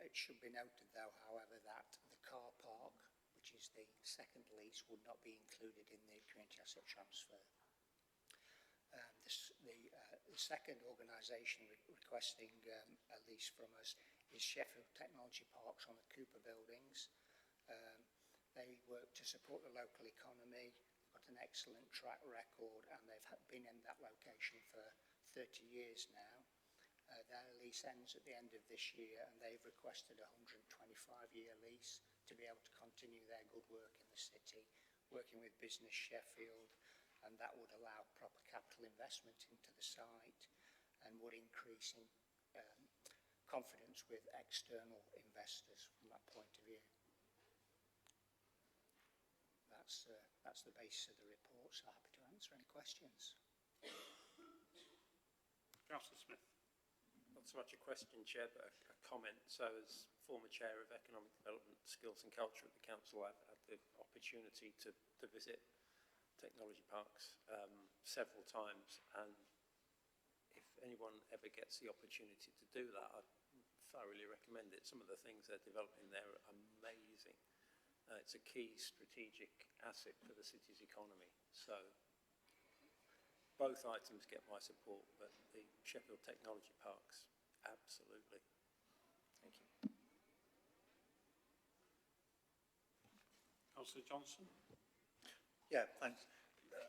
It should be noted, though, however, that the car park, which is the second lease, would not be included in the community asset transfer. The second organisation requesting a lease from us is Sheffield Technology Parks on the Cooper buildings. They work to support the local economy. They've got an excellent track record, and they've been in that location for 30 years now. Their lease ends at the end of this year, and they've requested a 125-year lease to be able to continue their good work in the city, working with Business Sheffield, and that would allow proper capital investment into the site and would increase confidence with external investors from that point of view. That's the basis of the report, so happy to answer any questions. Councillor Smith. Not so much a question, Chair, but a comment. So as former Chair of Economic Development, Skills and Culture at the Council, I've had the opportunity to visit technology parks several times, and if anyone ever gets the opportunity to do that, I thoroughly recommend it. Some of the things they're developing there are amazing. It's a key strategic asset for the city's economy. So both items get my support, but the Sheffield Technology Parks, absolutely. Thank you. Councillor Johnson. Yeah, thanks.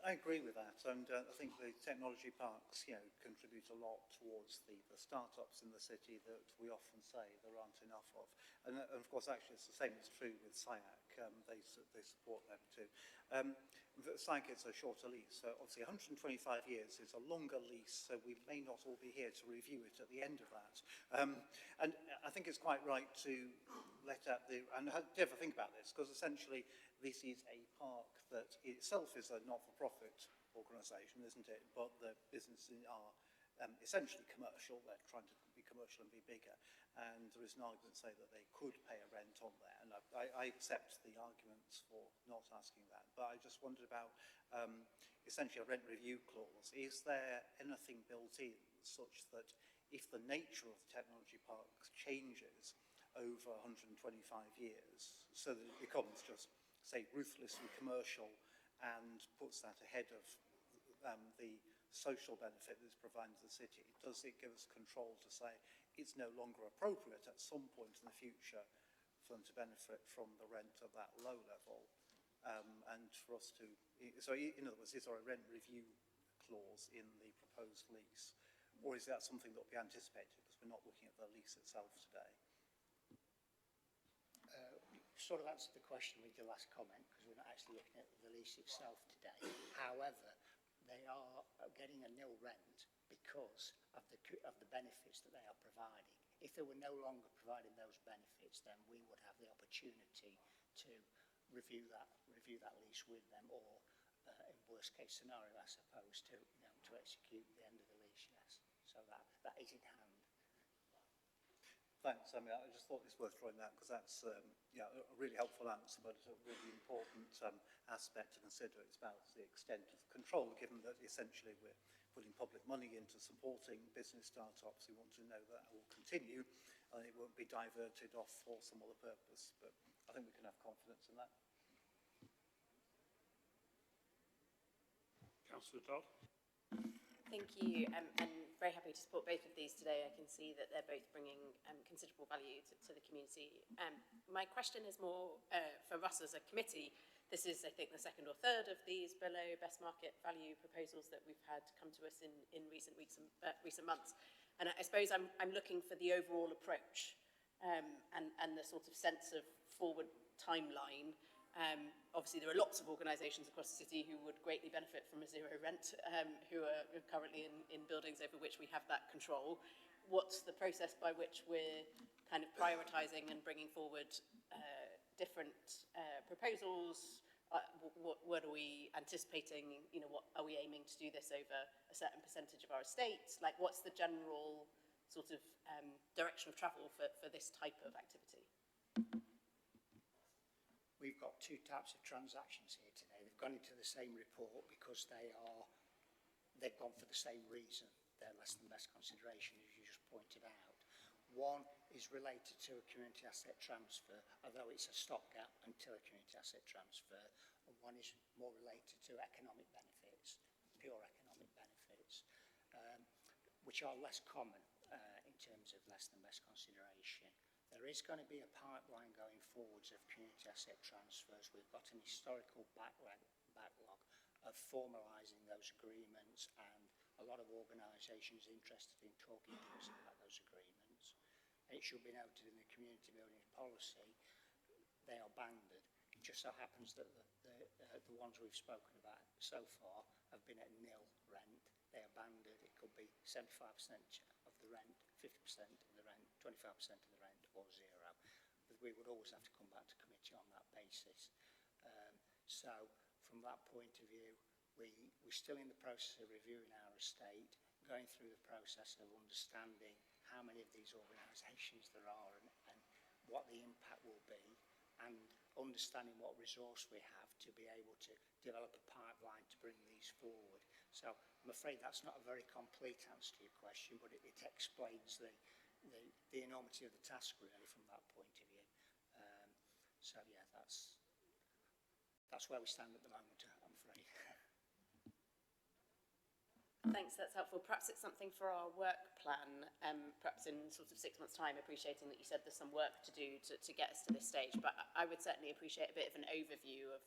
I agree with that, and I think the technology parks, contribute a lot towards the start-ups in the city that we often say there aren't enough of. And of course, actually, it's the same is true with SYAC. They support them too. SYAC is a shorter lease, so obviously 125 years is a longer lease, so we may not all be here to review it at the end of that. And I think it's quite right to let out and have to think about this, because essentially this is a park that itself is a not-for-profit organisation, isn't it? But the businesses are essentially commercial. They're trying to be commercial and be bigger. And there is an argument to say that they could pay a rent on there. And I accept the arguments for not asking that. But I just wondered about essentially a rent review clause. Is there anything built in such that if the nature of the technology parks changes over 125 years, so that it becomes just, say, ruthlessly commercial and puts that ahead of the social benefit that's provided to the city, does it give us control to say it's no longer appropriate at some point in the future for them to benefit from the rent of that low level and for us to, so in other words, is there a rent review clause in the proposed lease, or is that something that will be anticipated because we're not looking at the lease itself today? Sort of answered the question with your last comment, because we're not actually looking at the lease itself today. However, they are getting a nil rent because of the benefits that they are providing. If they were no longer providing those benefits, then we would have the opportunity to review that lease with them, or in worst case scenario, I suppose, to execute the end of the lease. Yes, so that is in hand. Thanks. I mean, I just thought it's worth throwing that because that's yeah, a really helpful answer, but a really important aspect to consider. It's about the extent of control, given that essentially we're putting public money into supporting business startups. We want to know that will continue and it won't be diverted off for some other purpose. But I think we can have confidence in that. Councillor Dodd. Thank you, and very happy to support both of these today. I can see that they're both bringing considerable value to the community. My question is more for us as a committee. This is, I think, the second or third of these below best market value proposals that we've had come to us in recent weeks and recent months. And I suppose I'm looking for the overall approach and the sort of sense of forward timeline. Obviously, there are lots of organisations across the city who would greatly benefit from a zero rent, who are currently in buildings over which we have that control. What's the process by which we're kind of prioritising and bringing forward different proposals? What are we anticipating? You know, what are we aiming to do this over a certain percentage of our estate? Like, what's the general sort of direction of travel for this type of activity? We've got two types of transactions here today. They've gone into the same report because they've gone for the same reason. They're less than best consideration, as you just pointed out. One is related to a community asset transfer, although it's a stopgap until a community asset transfer, and one is more related to economic benefits, pure economic benefits, which are less common in terms of less than best consideration. There is going to be a pipeline going forwards of community asset transfers. We've got an historical backlog of formalising those agreements, and a lot of organisations interested in talking to us about those agreements. It should be noted in the community building policy, they are banded. It just so happens that the ones we've spoken about so far have been at nil rent. They are banded. It could be 75% of the rent, 50% of the rent, 25% of the rent, or zero. But we would always have to come back to committee on that basis. So from that point of view, we're still in the process of reviewing our estate, going through the process of understanding how many of these organisations there are and what the impact will be, and understanding what resource we have to be able to develop a pipeline to bring these forward. So I'm afraid that's not a very complete answer to your question, but it explains the enormity of the task really from that point of view. So yeah, that's where we stand at the moment, I'm afraid. Thanks, that's helpful. Perhaps it's something for our work plan, perhaps in sort of 6 months' time, appreciating that you said there's some work to do to get us to this stage, but I would certainly appreciate a bit of an overview of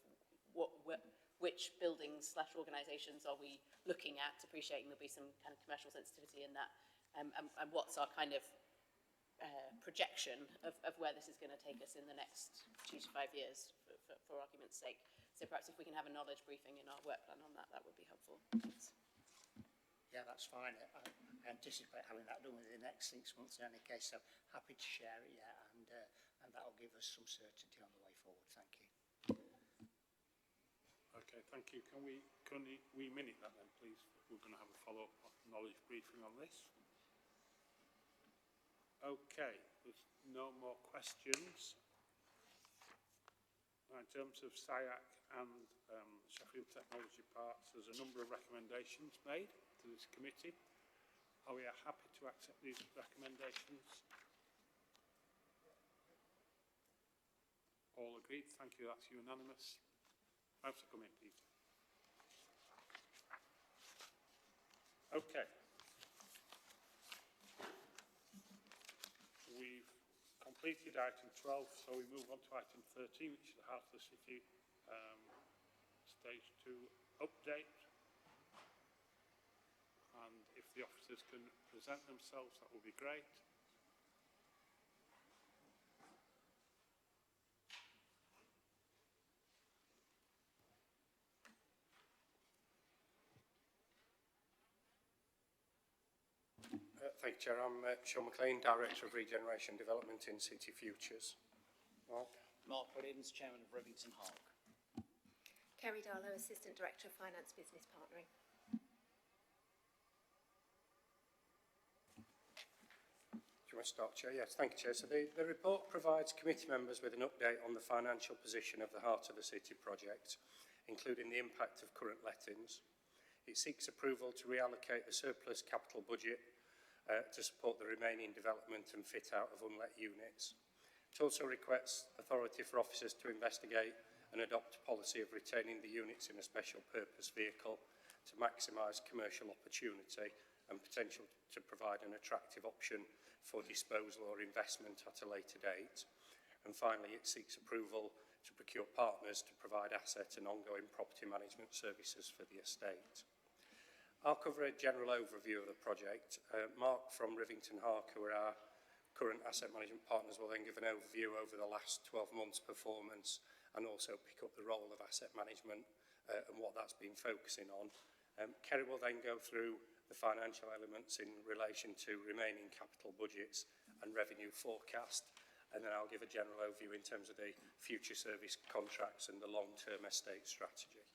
which buildings / organisations are we looking at, appreciating there'll be some kind of commercial sensitivity in that, and what's our kind of projection of where this is going to take us in the next 2 to 5 years, for argument's sake. So perhaps if we can have a knowledge briefing in our work plan on that, that would be helpful. Thanks. Yeah, that's fine. I anticipate having that done within the next 6 months in any case, so happy to share it, yeah, and that'll give us some certainty on the way forward. Thank you. Okay, thank you. Can we minute that then, please? We're going to have a follow-up knowledge briefing on this. Okay, there's no more questions. Now, in terms of SYAC and Sheffield Technology Parks, there's a number of recommendations made to this committee. Are we happy to accept these recommendations? All agreed. Thank you. That's unanimous. Thanks for coming, please. Okay. We've completed item 12, so we move on to item 13, which is the Heart of the City Stage 2 update. And if the officers can present themselves, that would be great. Thank you, Chair. I'm Sean McLean, Director of Regeneration Development in City Futures. Mark Williams, Chairman of Rivington Hark. Kerry Darlow, Assistant Director of Finance Business Partnering. Do you want to start, Chair? Yes, thank you, Chair. So the report provides committee members with an update on the financial position of the Heart of the City project, including the impact of current lettings. It seeks approval to reallocate the surplus capital budget to support the remaining development and fit out of unlet units. It also requests authority for officers to investigate and adopt a policy of retaining the units in a special purpose vehicle to maximise commercial opportunity and potential to provide an attractive option for disposal or investment at a later date. And finally, it seeks approval to procure partners to provide asset and ongoing property management services for the estate. I'll cover a general overview of the project. Mark from Rivington Hark, who are our current asset management partners, will then give an overview over the last 12 months' performance and also pick up the role of asset management and what that's been focusing on. Kerry will then go through the financial elements in relation to remaining capital budgets and revenue forecast, and then I'll give a general overview in terms of the future service contracts and the long-term estate strategy.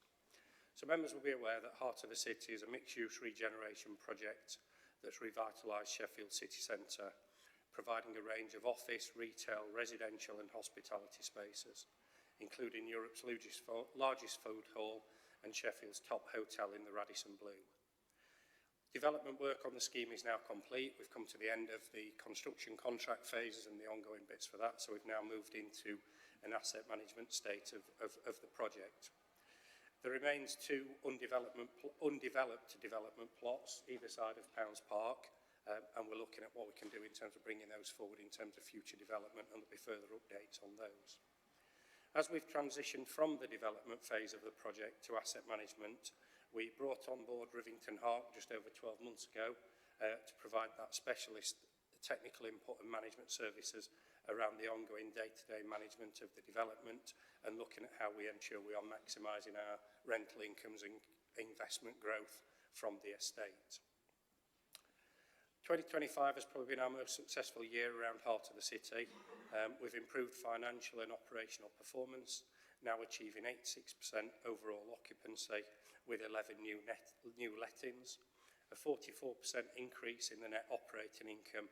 So members will be aware that Heart of the City is a mixed-use regeneration project that's revitalised Sheffield city centre, providing a range of office, retail, residential and hospitality spaces, including Europe's largest food hall and Sheffield's top hotel in the Radisson Blu. Development work on the scheme is now complete. We've come to the end of the construction contract phases and the ongoing bits for that, so we've now moved into an asset management state of the project. There remains 2 undeveloped development plots either side of Pounds Park, and we're looking at what we can do in terms of bringing those forward in terms of future development, and there'll be further updates on those. As we've transitioned from the development phase of the project to asset management, we brought on board Rivington Hark just over 12 months ago to provide that specialist technical input and management services around the ongoing day-to-day management of the development and looking at how we ensure we are maximising our rental incomes and investment growth from the estate. 2025 has probably been our most successful year around Heart of the City. We've improved financial and operational performance, now achieving 86% overall occupancy with 11 new lettings, a 44% increase in the net operating income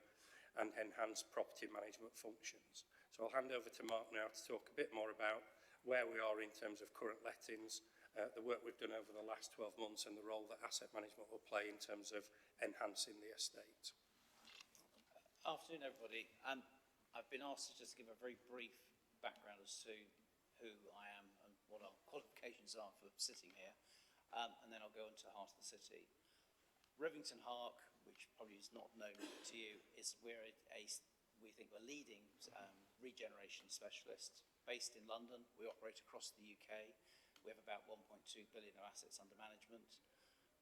and enhanced property management functions. So I'll hand over to Mark now to talk a bit more about where we are in terms of current lettings, the work we've done over the last 12 months and the role that asset management will play in terms of enhancing the estate. Afternoon, everybody. I've been asked to just give a very brief background as to who I am and what our qualifications are for sitting here, and then I'll go into Heart of the City. Rivington Hark, which probably is not known to you, is we think we're leading regeneration specialist based in London. We operate across the UK. We have about 1.2 billion of assets under management.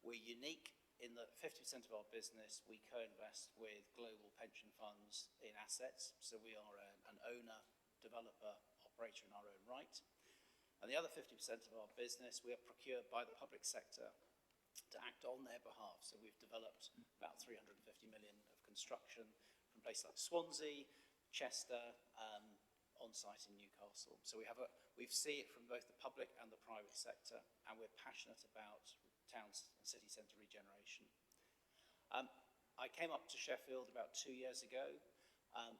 We're unique in that 50% of our business we co-invest with global pension funds in assets. So we are an owner, developer, operator in our own right. And the other 50% of our business we are procured by the public sector to act on their behalf. So we've developed about 350 million of construction from places like Swansea, Chester, on site in Newcastle. So we see it from both the public and the private sector, and we're passionate about towns and city centre regeneration. I came up to Sheffield about 2 years ago.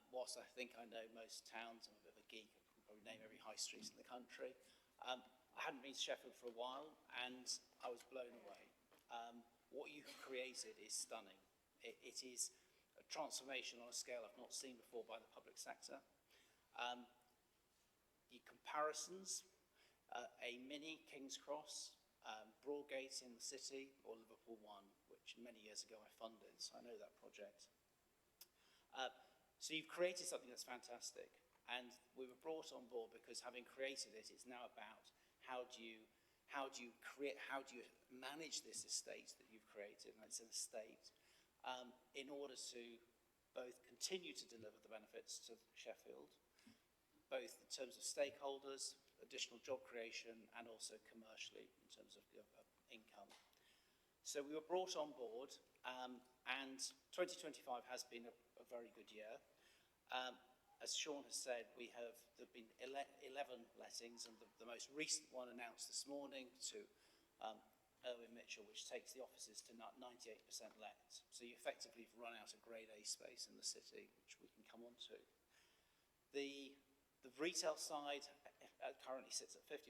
Whilst I think I know most towns, I'm a bit of a geek, I can probably name every high street in the country. I hadn't been to Sheffield for a while, and I was blown away. What you have created is stunning. It is a transformation on a scale I've not seen before by the public sector. The comparisons, a mini King's Cross, Broadgate in the city, or Liverpool One, which many years ago I funded, so I know that project. So you've created something that's fantastic, and we were brought on board because having created it, it's now about how do you manage this estate that you've created, and it's an estate, in order to both continue to deliver the benefits to Sheffield, both in terms of stakeholders, additional job creation, and also commercially in terms of income. So we were brought on board, and 2025 has been a very good year. As Sean has said, there have been 11 lettings, and the most recent one announced this morning to Irwin Mitchell, which takes the offices to 98% let. So you effectively run out of Grade A space in the city, which we can come on to. The retail side currently sits at 50%.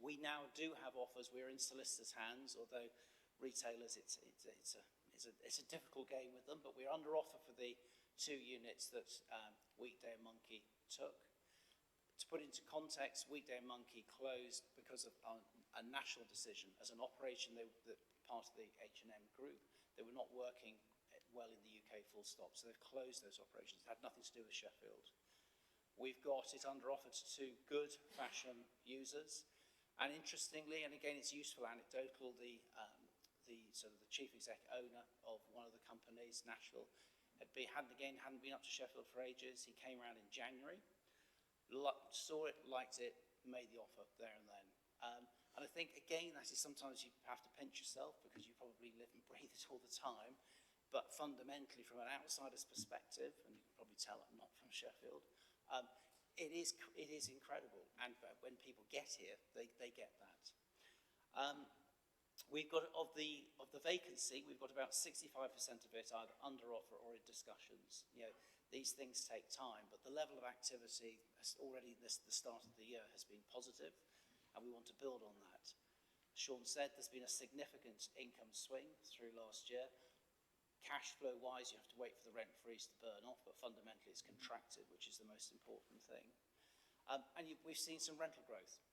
We now do have offers. We're in solicitors' hands, although retailers, it's a difficult game with them, but we're under offer for the 2 units that Weekday and Monkey took. To put into context, Weekday and Monkey closed because of a national decision. As an operation, that part of the H&M group, they were not working well in the UK full stop, so they've closed those operations. It had nothing to do with Sheffield. We've got it under offer to 2 good fashion users, and interestingly, and again it's useful anecdotal, the chief exec owner of one of the companies, National, hadn't been up to Sheffield for ages. He came around in January, saw it, liked it, made the offer there and then. And I think, again, that is sometimes you have to pinch yourself because you probably live and breathe it all the time. But fundamentally, from an outsider's perspective, and you can probably tell I'm not from Sheffield, it is incredible. And when people get here, they get that. We've got, of the vacancy, we've got about 65% of it either under offer or in discussions. These things take time, but the level of activity has already the start of the year has been positive, and we want to build on that. Sean said there's been a significant income swing through last year. Cash flow wise, you have to wait for the rent freeze to burn off, but fundamentally it's contracted, which is the most important thing. We've seen some rental growth.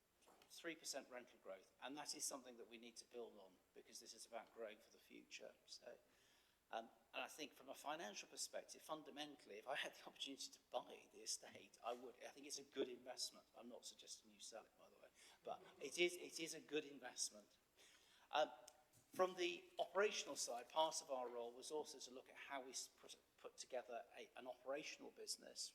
3% rental growth, and that is something that we need to build on because this is about growing for the future. So, and I think from a financial perspective, fundamentally, if I had the opportunity to buy the estate, I would. I think it's a good investment. I'm not suggesting you sell it, by the way, but it is a good investment. From the operational side, part of our role was also to look at how we put together an operational business.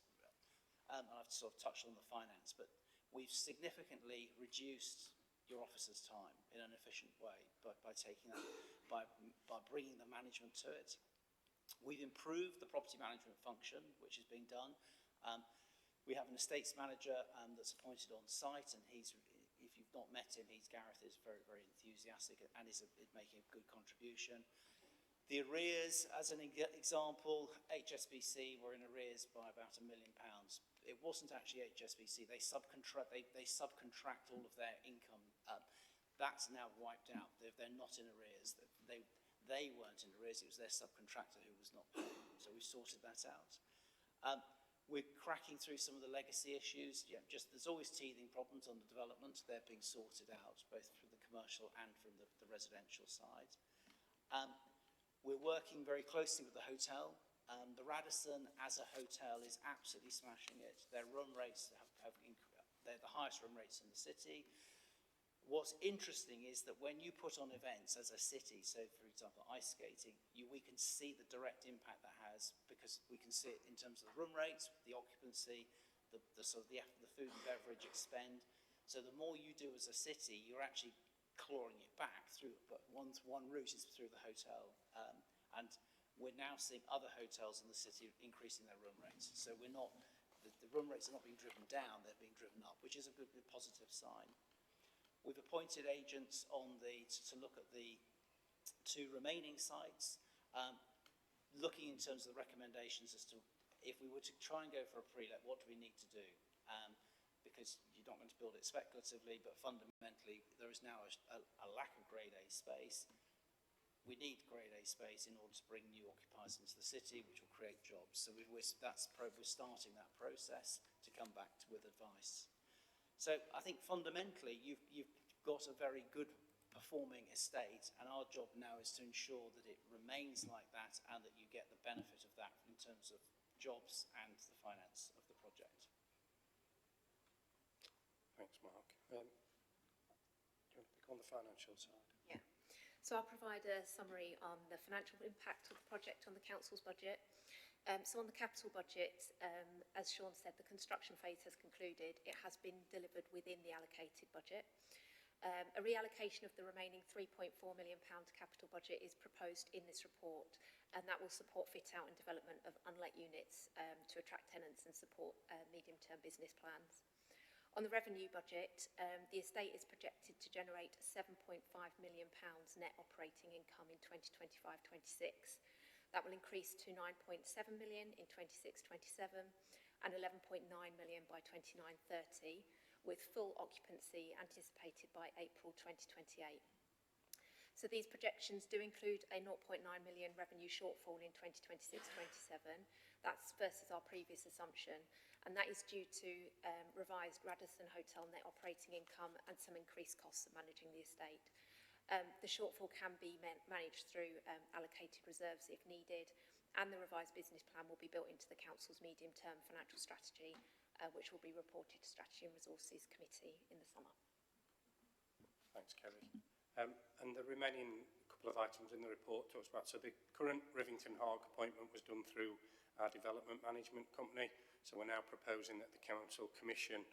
And I've sort of touched on the finance, but we've significantly reduced your officer's time in an efficient way by taking that, by bringing the management to it. We've improved the property management function, which is being done. We have an estates manager that's appointed on site, and if you've not met him, Gareth is very, very enthusiastic and is making a good contribution. The arrears, as an example, HSBC were in arrears by about £1 million. It wasn't actually HSBC. They subcontract all of their income. That's now wiped out. They're not in arrears. They weren't in arrears. It was their subcontractor who was not paying. So we sorted that out. We're cracking through some of the legacy issues. There's always teething problems on the development. They're being sorted out, both from the commercial and from the residential side. We're working very closely with the hotel. The Radisson, as a hotel, is absolutely smashing it. Their room rates they're the highest room rates in the city. What's interesting is that when you put on events as a city, so for example ice skating, we can see the direct impact that has, because we can see it in terms of the room rates, the occupancy, the food and beverage expend. So the more you do as a city, you're actually clawing it back through, but one route is through the hotel. And we're now seeing other hotels in the city increasing their room rates. So the room rates are not being driven down, they're being driven up, which is a good positive sign. We've appointed agents to look at the 2 remaining sites, looking in terms of the recommendations as to if we were to try and go for a pre-let, what do we need to do? Because you're not going to build it speculatively, but fundamentally there is now a lack of Grade A space. We need Grade A space in order to bring new occupiers into the city, which will create jobs. So we're starting that process to come back with advice. So I think fundamentally you've got a very good performing estate, and our job now is to ensure that it remains like that and that you get the benefit of that in terms of jobs and the finance of the project. Thanks, Mark. Do you want to pick on the financial side? Yeah. So I'll provide a summary on the financial impact of the project on the council's budget. So on the capital budget, as Sean said, the construction phase has concluded. It has been delivered within the allocated budget. A reallocation of the remaining £3.4 million capital budget is proposed in this report, and that will support fit out and development of unlet units to attract tenants and support medium-term business plans. On the revenue budget, the estate is projected to generate £7.5 million net operating income in 2025-26. That will increase to 9.7 million in 26-27 and 11.9 million by 29-30, with full occupancy anticipated by April 2028. So these projections do include a 0.9 million revenue shortfall in 2026-27. That's versus our previous assumption, and that is due to revised Radisson Hotel net operating income and some increased costs of managing the estate. The shortfall can be managed through allocated reserves if needed, and the revised business plan will be built into the council's medium-term financial strategy, which will be reported to Strategy and Resources Committee in the summer. Thanks, Kerry. And the remaining couple of items in the report talks about, so the current Rivington Hague appointment was done through our development management company, so we're now proposing that the council commission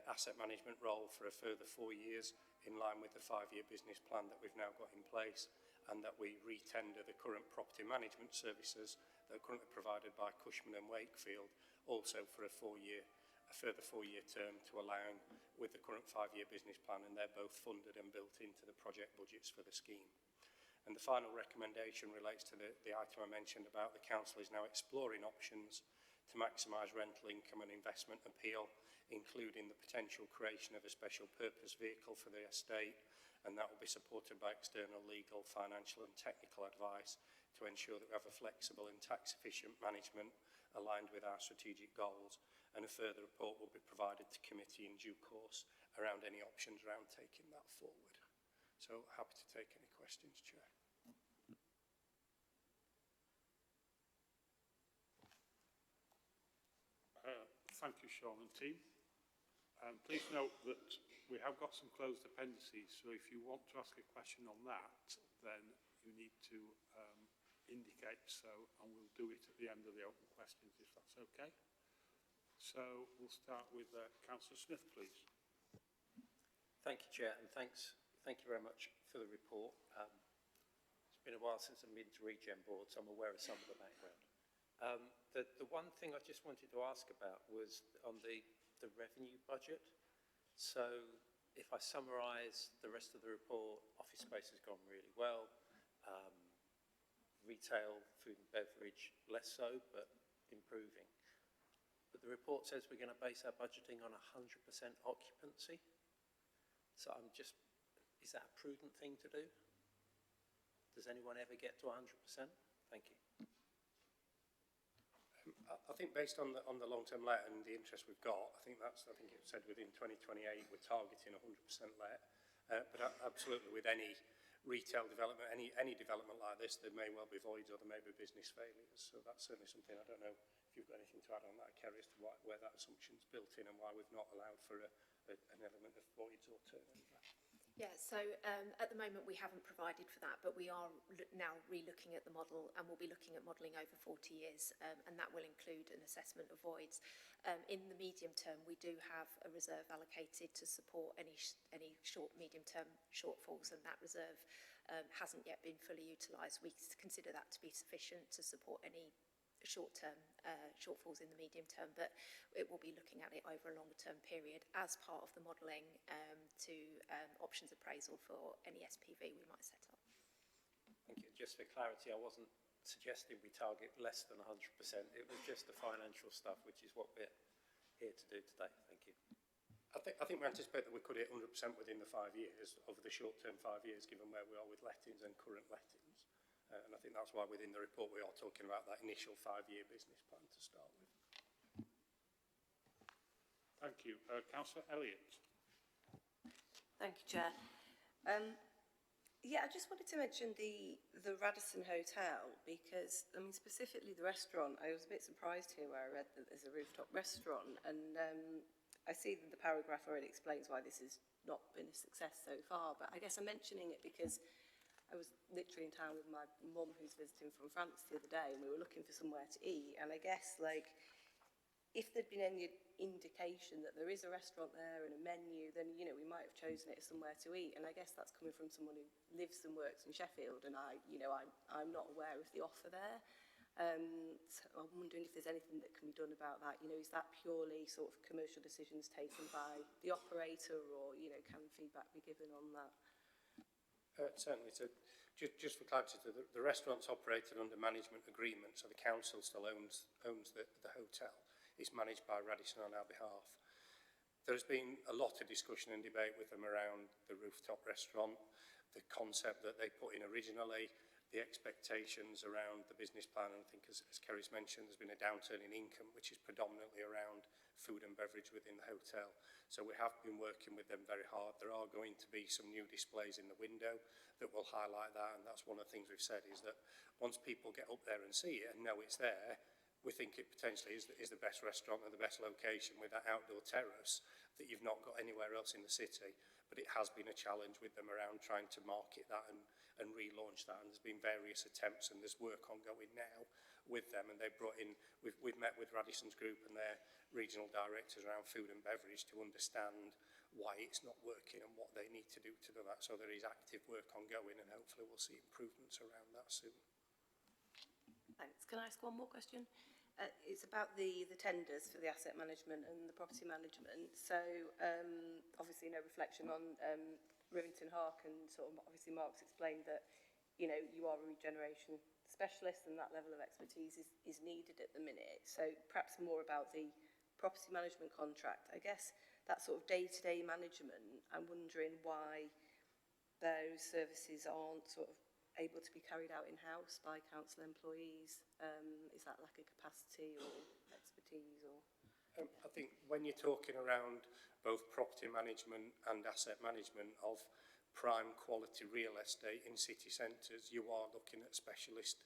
asset management role for a further 4 years in line with the 5-year business plan that we've now got in place, and that we re-tender the current property management services that are currently provided by Cushman and Wakefield, also for a further 4-year term to align with the current 5-year business plan, and they're both funded and built into the project budgets for the scheme. And the final recommendation relates to the item I mentioned about the council is now exploring options to maximise rental income and investment appeal, including the potential creation of a special purpose vehicle for the estate, and that will be supported by external legal, financial and technical advice to ensure that we have a flexible and tax-efficient management aligned with our strategic goals, and a further report will be provided to committee in due course around any options around taking that forward. So happy to take any questions, Chair. Thank you, Sean and team. Please note that we have got some closed appendices, so if you want to ask a question on that, then you need to indicate so, and we'll do it at the end of the open questions, if that's okay. So we'll start with Councillor Smith, please. Thank you, Chair, and thank you very much for the report. It's been a while since I've been to Regen Board, so I'm aware of some of the background. The one thing I just wanted to ask about was on the revenue budget. So if I summarise the rest of the report, office space has gone really well. Retail, food and beverage, less so, but improving. But the report says we're going to base our budgeting on 100% occupancy. So is that a prudent thing to do? Does anyone ever get to 100%? Thank you. I think based on the long-term let and the interest we've got, I think it said within 2028 we're targeting 100% let. But absolutely, with any retail development, any development like this, there may well be voids or there may be business failures. So that's certainly something. I don't know if you've got anything to add on that, Kerry, as to where that assumption's built in and why we've not allowed for an element of voids or turnover. Yeah, so at the moment we haven't provided for that, but we are now re-looking at the model, and we'll be looking at modelling over 40 years, and that will include an assessment of voids. In the medium term, we do have a reserve allocated to support any short, medium-term shortfalls, and that reserve hasn't yet been fully utilised. We consider that to be sufficient to support any short-term shortfalls in the medium term, but it will be looking at it over a longer-term period as part of the modelling to options appraisal for any SPV we might set up. Thank you. Just for clarity, I wasn't suggesting we target less than 100%. It was just the financial stuff, which is what we're here to do today. Thank you. I think we anticipate that we could hit 100% within the 5 years, over the short-term 5 years, given where we are with lettings and current lettings. And I think that's why within the report we are talking about that initial 5-year business plan to start with. Thank you. Councillor Elliott. Thank you, Chair. Yeah, I just wanted to mention the Radisson Hotel because, I mean, specifically the restaurant. I was a bit surprised here where I read that there's a rooftop restaurant, and I see that the paragraph already explains why this has not been a success so far, but I guess I'm mentioning it because I was literally in town with my mum who's visiting from France the other day, and we were looking for somewhere to eat, and I guess, like, if there'd been any indication that there is a restaurant there and a menu, then, you know, we might have chosen it as somewhere to eat, and I guess that's coming from someone who lives and works in Sheffield, and I'm not aware of the offer there. So I'm wondering if there's anything that can be done about that. You know, is that purely sort of commercial decisions taken by the operator, or, you know, can feedback be given on that? Certainly. So just for clarity, the restaurant's operated under management agreement, so the council still owns the hotel. It's managed by Radisson on our behalf. There's been a lot of discussion and debate with them around the rooftop restaurant, the concept that they put in originally, the expectations around the business plan, and I think as Kerry's mentioned, there's been a downturn in income, which is predominantly around food and beverage within the hotel. So we have been working with them very hard. There are going to be some new displays in the window that will highlight that, and that's one of the things we've said, is that once people get up there and see it and know it's there, we think it potentially is the best restaurant and the best location with that outdoor terrace that you've not got anywhere else in the city. But it has been a challenge with them around trying to market that and relaunch that, and there's been various attempts, and there's work ongoing now with them, and they've brought in, we've met with Radisson's group and their regional directors around food and beverage to understand why it's not working and what they need to do to do that. So there is active work ongoing, and hopefully we'll see improvements around that soon. Thanks. Can I ask one more question? It's about the tenders for the asset management and the property management. So obviously no reflection on Rivington Hark, and sort of obviously Mark's explained that, you know, you are a regeneration specialist and that level of expertise is needed at the minute. So perhaps more about the property management contract. I guess that sort of day-to-day management, I'm wondering why those services aren't sort of able to be carried out in-house by council employees. Is that like a capacity or expertise? Or I think when you're talking around both property management and asset management of prime quality real estate in city centres, you are looking at specialist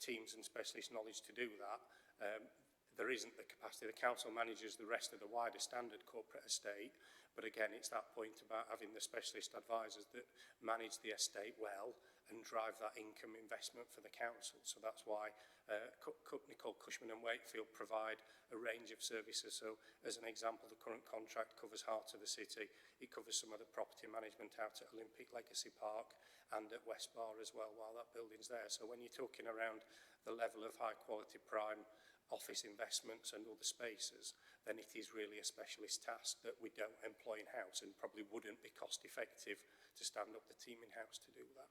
teams and specialist knowledge to do that. There isn't the capacity. The council manages the rest of the wider standard corporate estate, but again, it's that point about having the specialist advisors that manage the estate well and drive that income investment for the council. So that's why a company called Cushman & Wakefield provide a range of services. So as an example, the current contract covers Heart of the City. It covers some of the property management out at Olympic Legacy Park and at West Bar as well, while that building's there. So when you're talking around the level of high quality prime office investments and other spaces, then it is really a specialist task that we don't employ in-house, and probably wouldn't be cost effective to stand up the team in-house to do that.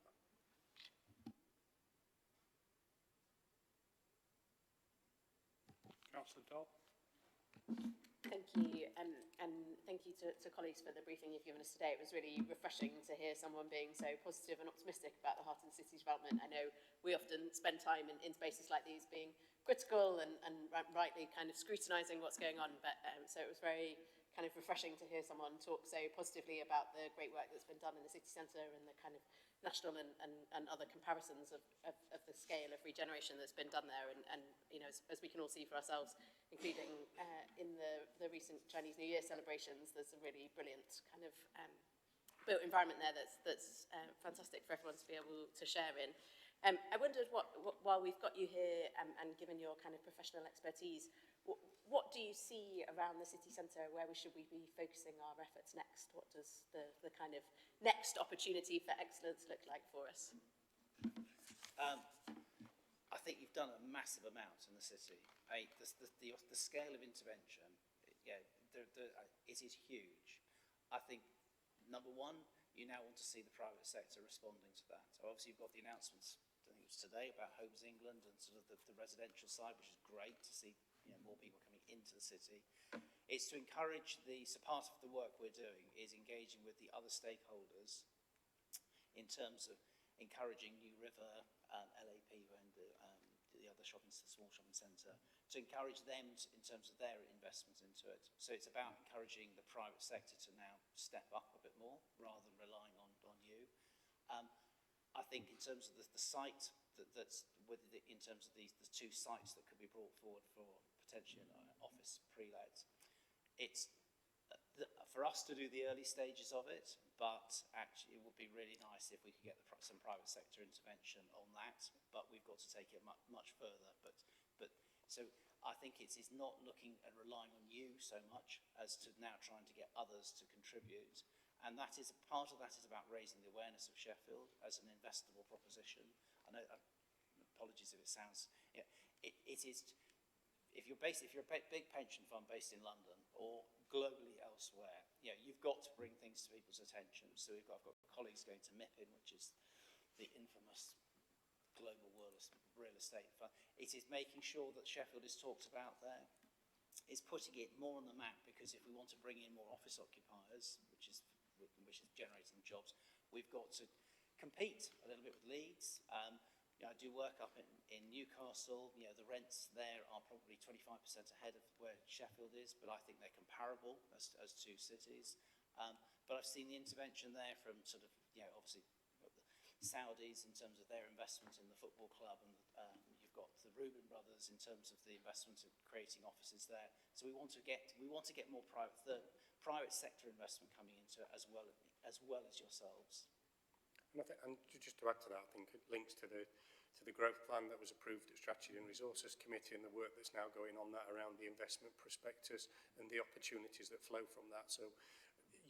Councillor Dodd. Thank you, and thank you to colleagues for the briefing you've given us today. It was really refreshing to hear someone being so positive and optimistic about the Heart of the City development. I know we often spend time in spaces like these being critical and rightly kind of scrutinising what's going on, but so it was very kind of refreshing to hear someone talk so positively about the great work that's been done in the city centre and the kind of national and other comparisons of the scale of regeneration that's been done there, and you know, as we can all see for ourselves, including in the recent Chinese New Year celebrations, there's a really brilliant kind of built environment there that's fantastic for everyone to be able to share in. I wondered while we've got you here and given your kind of professional expertise, what do you see around the city centre? Where should we be focusing our efforts next? What does the kind of next opportunity for excellence look like for us? I think you've done a massive amount in the city. The scale of intervention, it is huge. I think, number one, you now want to see the private sector responding to that. So obviously you've got the announcements, I think it was today, about Homes England and sort of the residential side, which is great to see, you know, more people coming into the city. It's to encourage so part of the work we're doing is engaging with the other stakeholders in terms of encouraging New River, LAP and the other small shopping centre, to encourage them in terms of their investment into it. So it's about encouraging the private sector to now step up a bit more rather than relying on you. I think in terms of the site, in terms of the two sites that could be brought forward for potentially an office pre-let, it's for us to do the early stages of it, but actually it would be really nice if we could get some private sector intervention on that, but we've got to take it much further. But so I think it's not looking and relying on you so much as to now trying to get others to contribute. And that is part of that is about raising the awareness of Sheffield as an investable proposition. I know, apologies if it sounds, it is. If you're a big pension fund based in London or globally elsewhere, you've got to bring things to people's attention. So I've got colleagues going to MIPIM, which is the infamous global world of real estate fund. It is making sure that Sheffield is talked about there. It's putting it more on the map, because if we want to bring in more office occupiers, which is generating jobs, we've got to compete a little bit with Leeds. I do work up in Newcastle. The rents there are probably 25% ahead of where Sheffield is, but I think they're comparable as two cities. But I've seen the intervention there from sort of, obviously the Saudis in terms of their investment in the football club, and you've got the Reuben brothers in terms of the investment of creating offices there. So we want to get more private sector investment coming into it as well as yourselves. And just to add to that, I think it links to the growth plan that was approved at Strategy and Resources Committee, and the work that's now going on that around the investment prospectus and the opportunities that flow from that. So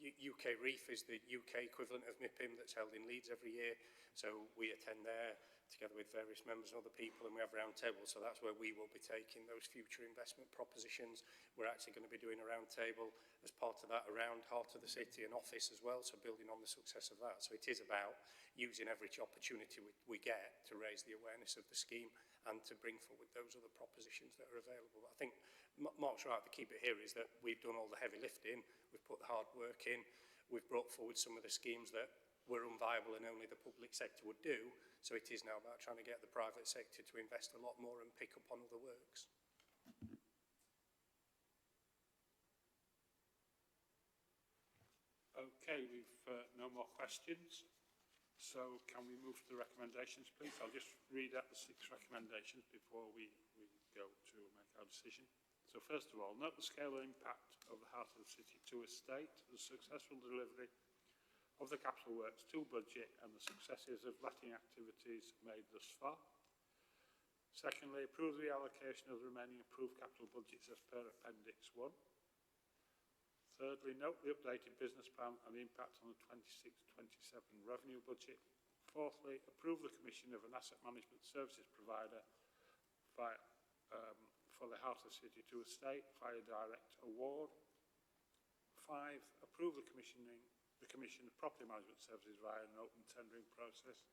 UK REEF is the UK equivalent of MIPIM that's held in Leeds every year. So we attend there together with various members and other people, and we have round tables. So that's where we will be taking those future investment propositions. We're actually going to be doing a round table as part of that around heart of the city and office as well, so building on the success of that. So it is about using every opportunity we get to raise the awareness of the scheme and to bring forward those other propositions that are available. I think Mark's right, the key bit here is that we've done all the heavy lifting, we've put the hard work in, we've brought forward some of the schemes that were unviable and only the public sector would do. So it is now about trying to get the private sector to invest a lot more and pick up on other works. Okay, we've no more questions. So can we move to the recommendations, please? I'll just read out the 6 recommendations before we go to make our decision. So first of all, note the scale and impact of the Heart of the City 2 estate, the successful delivery of the capital works to budget, and the successes of letting activities made thus far. Secondly, approve the allocation of the remaining approved capital budgets as per Appendix 1. Thirdly, note the updated business plan and the impact on the 26-27 revenue budget. Fourthly, approve the commission of an asset management services provider for the Heart of the City 2 estate via direct award. 5, approve the commission of property management services via an open tendering process.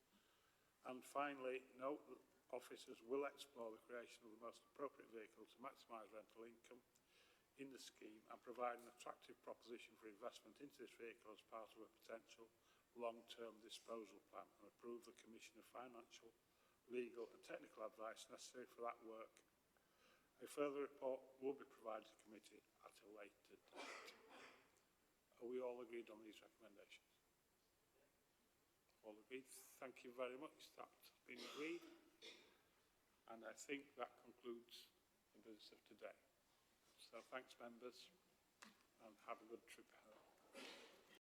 And finally, note that officers will explore the creation of the most appropriate vehicle to maximise rental income in the scheme and provide an attractive proposition for investment into this vehicle as part of a potential long-term disposal plan, and approve the commission of financial, legal and technical advice necessary for that work. A further report will be provided to the committee at a later date. Are we all agreed on these recommendations? All agreed. Thank you very much. That's been agreed. And I think that concludes the business of today. So thanks, members, and have a good trip home.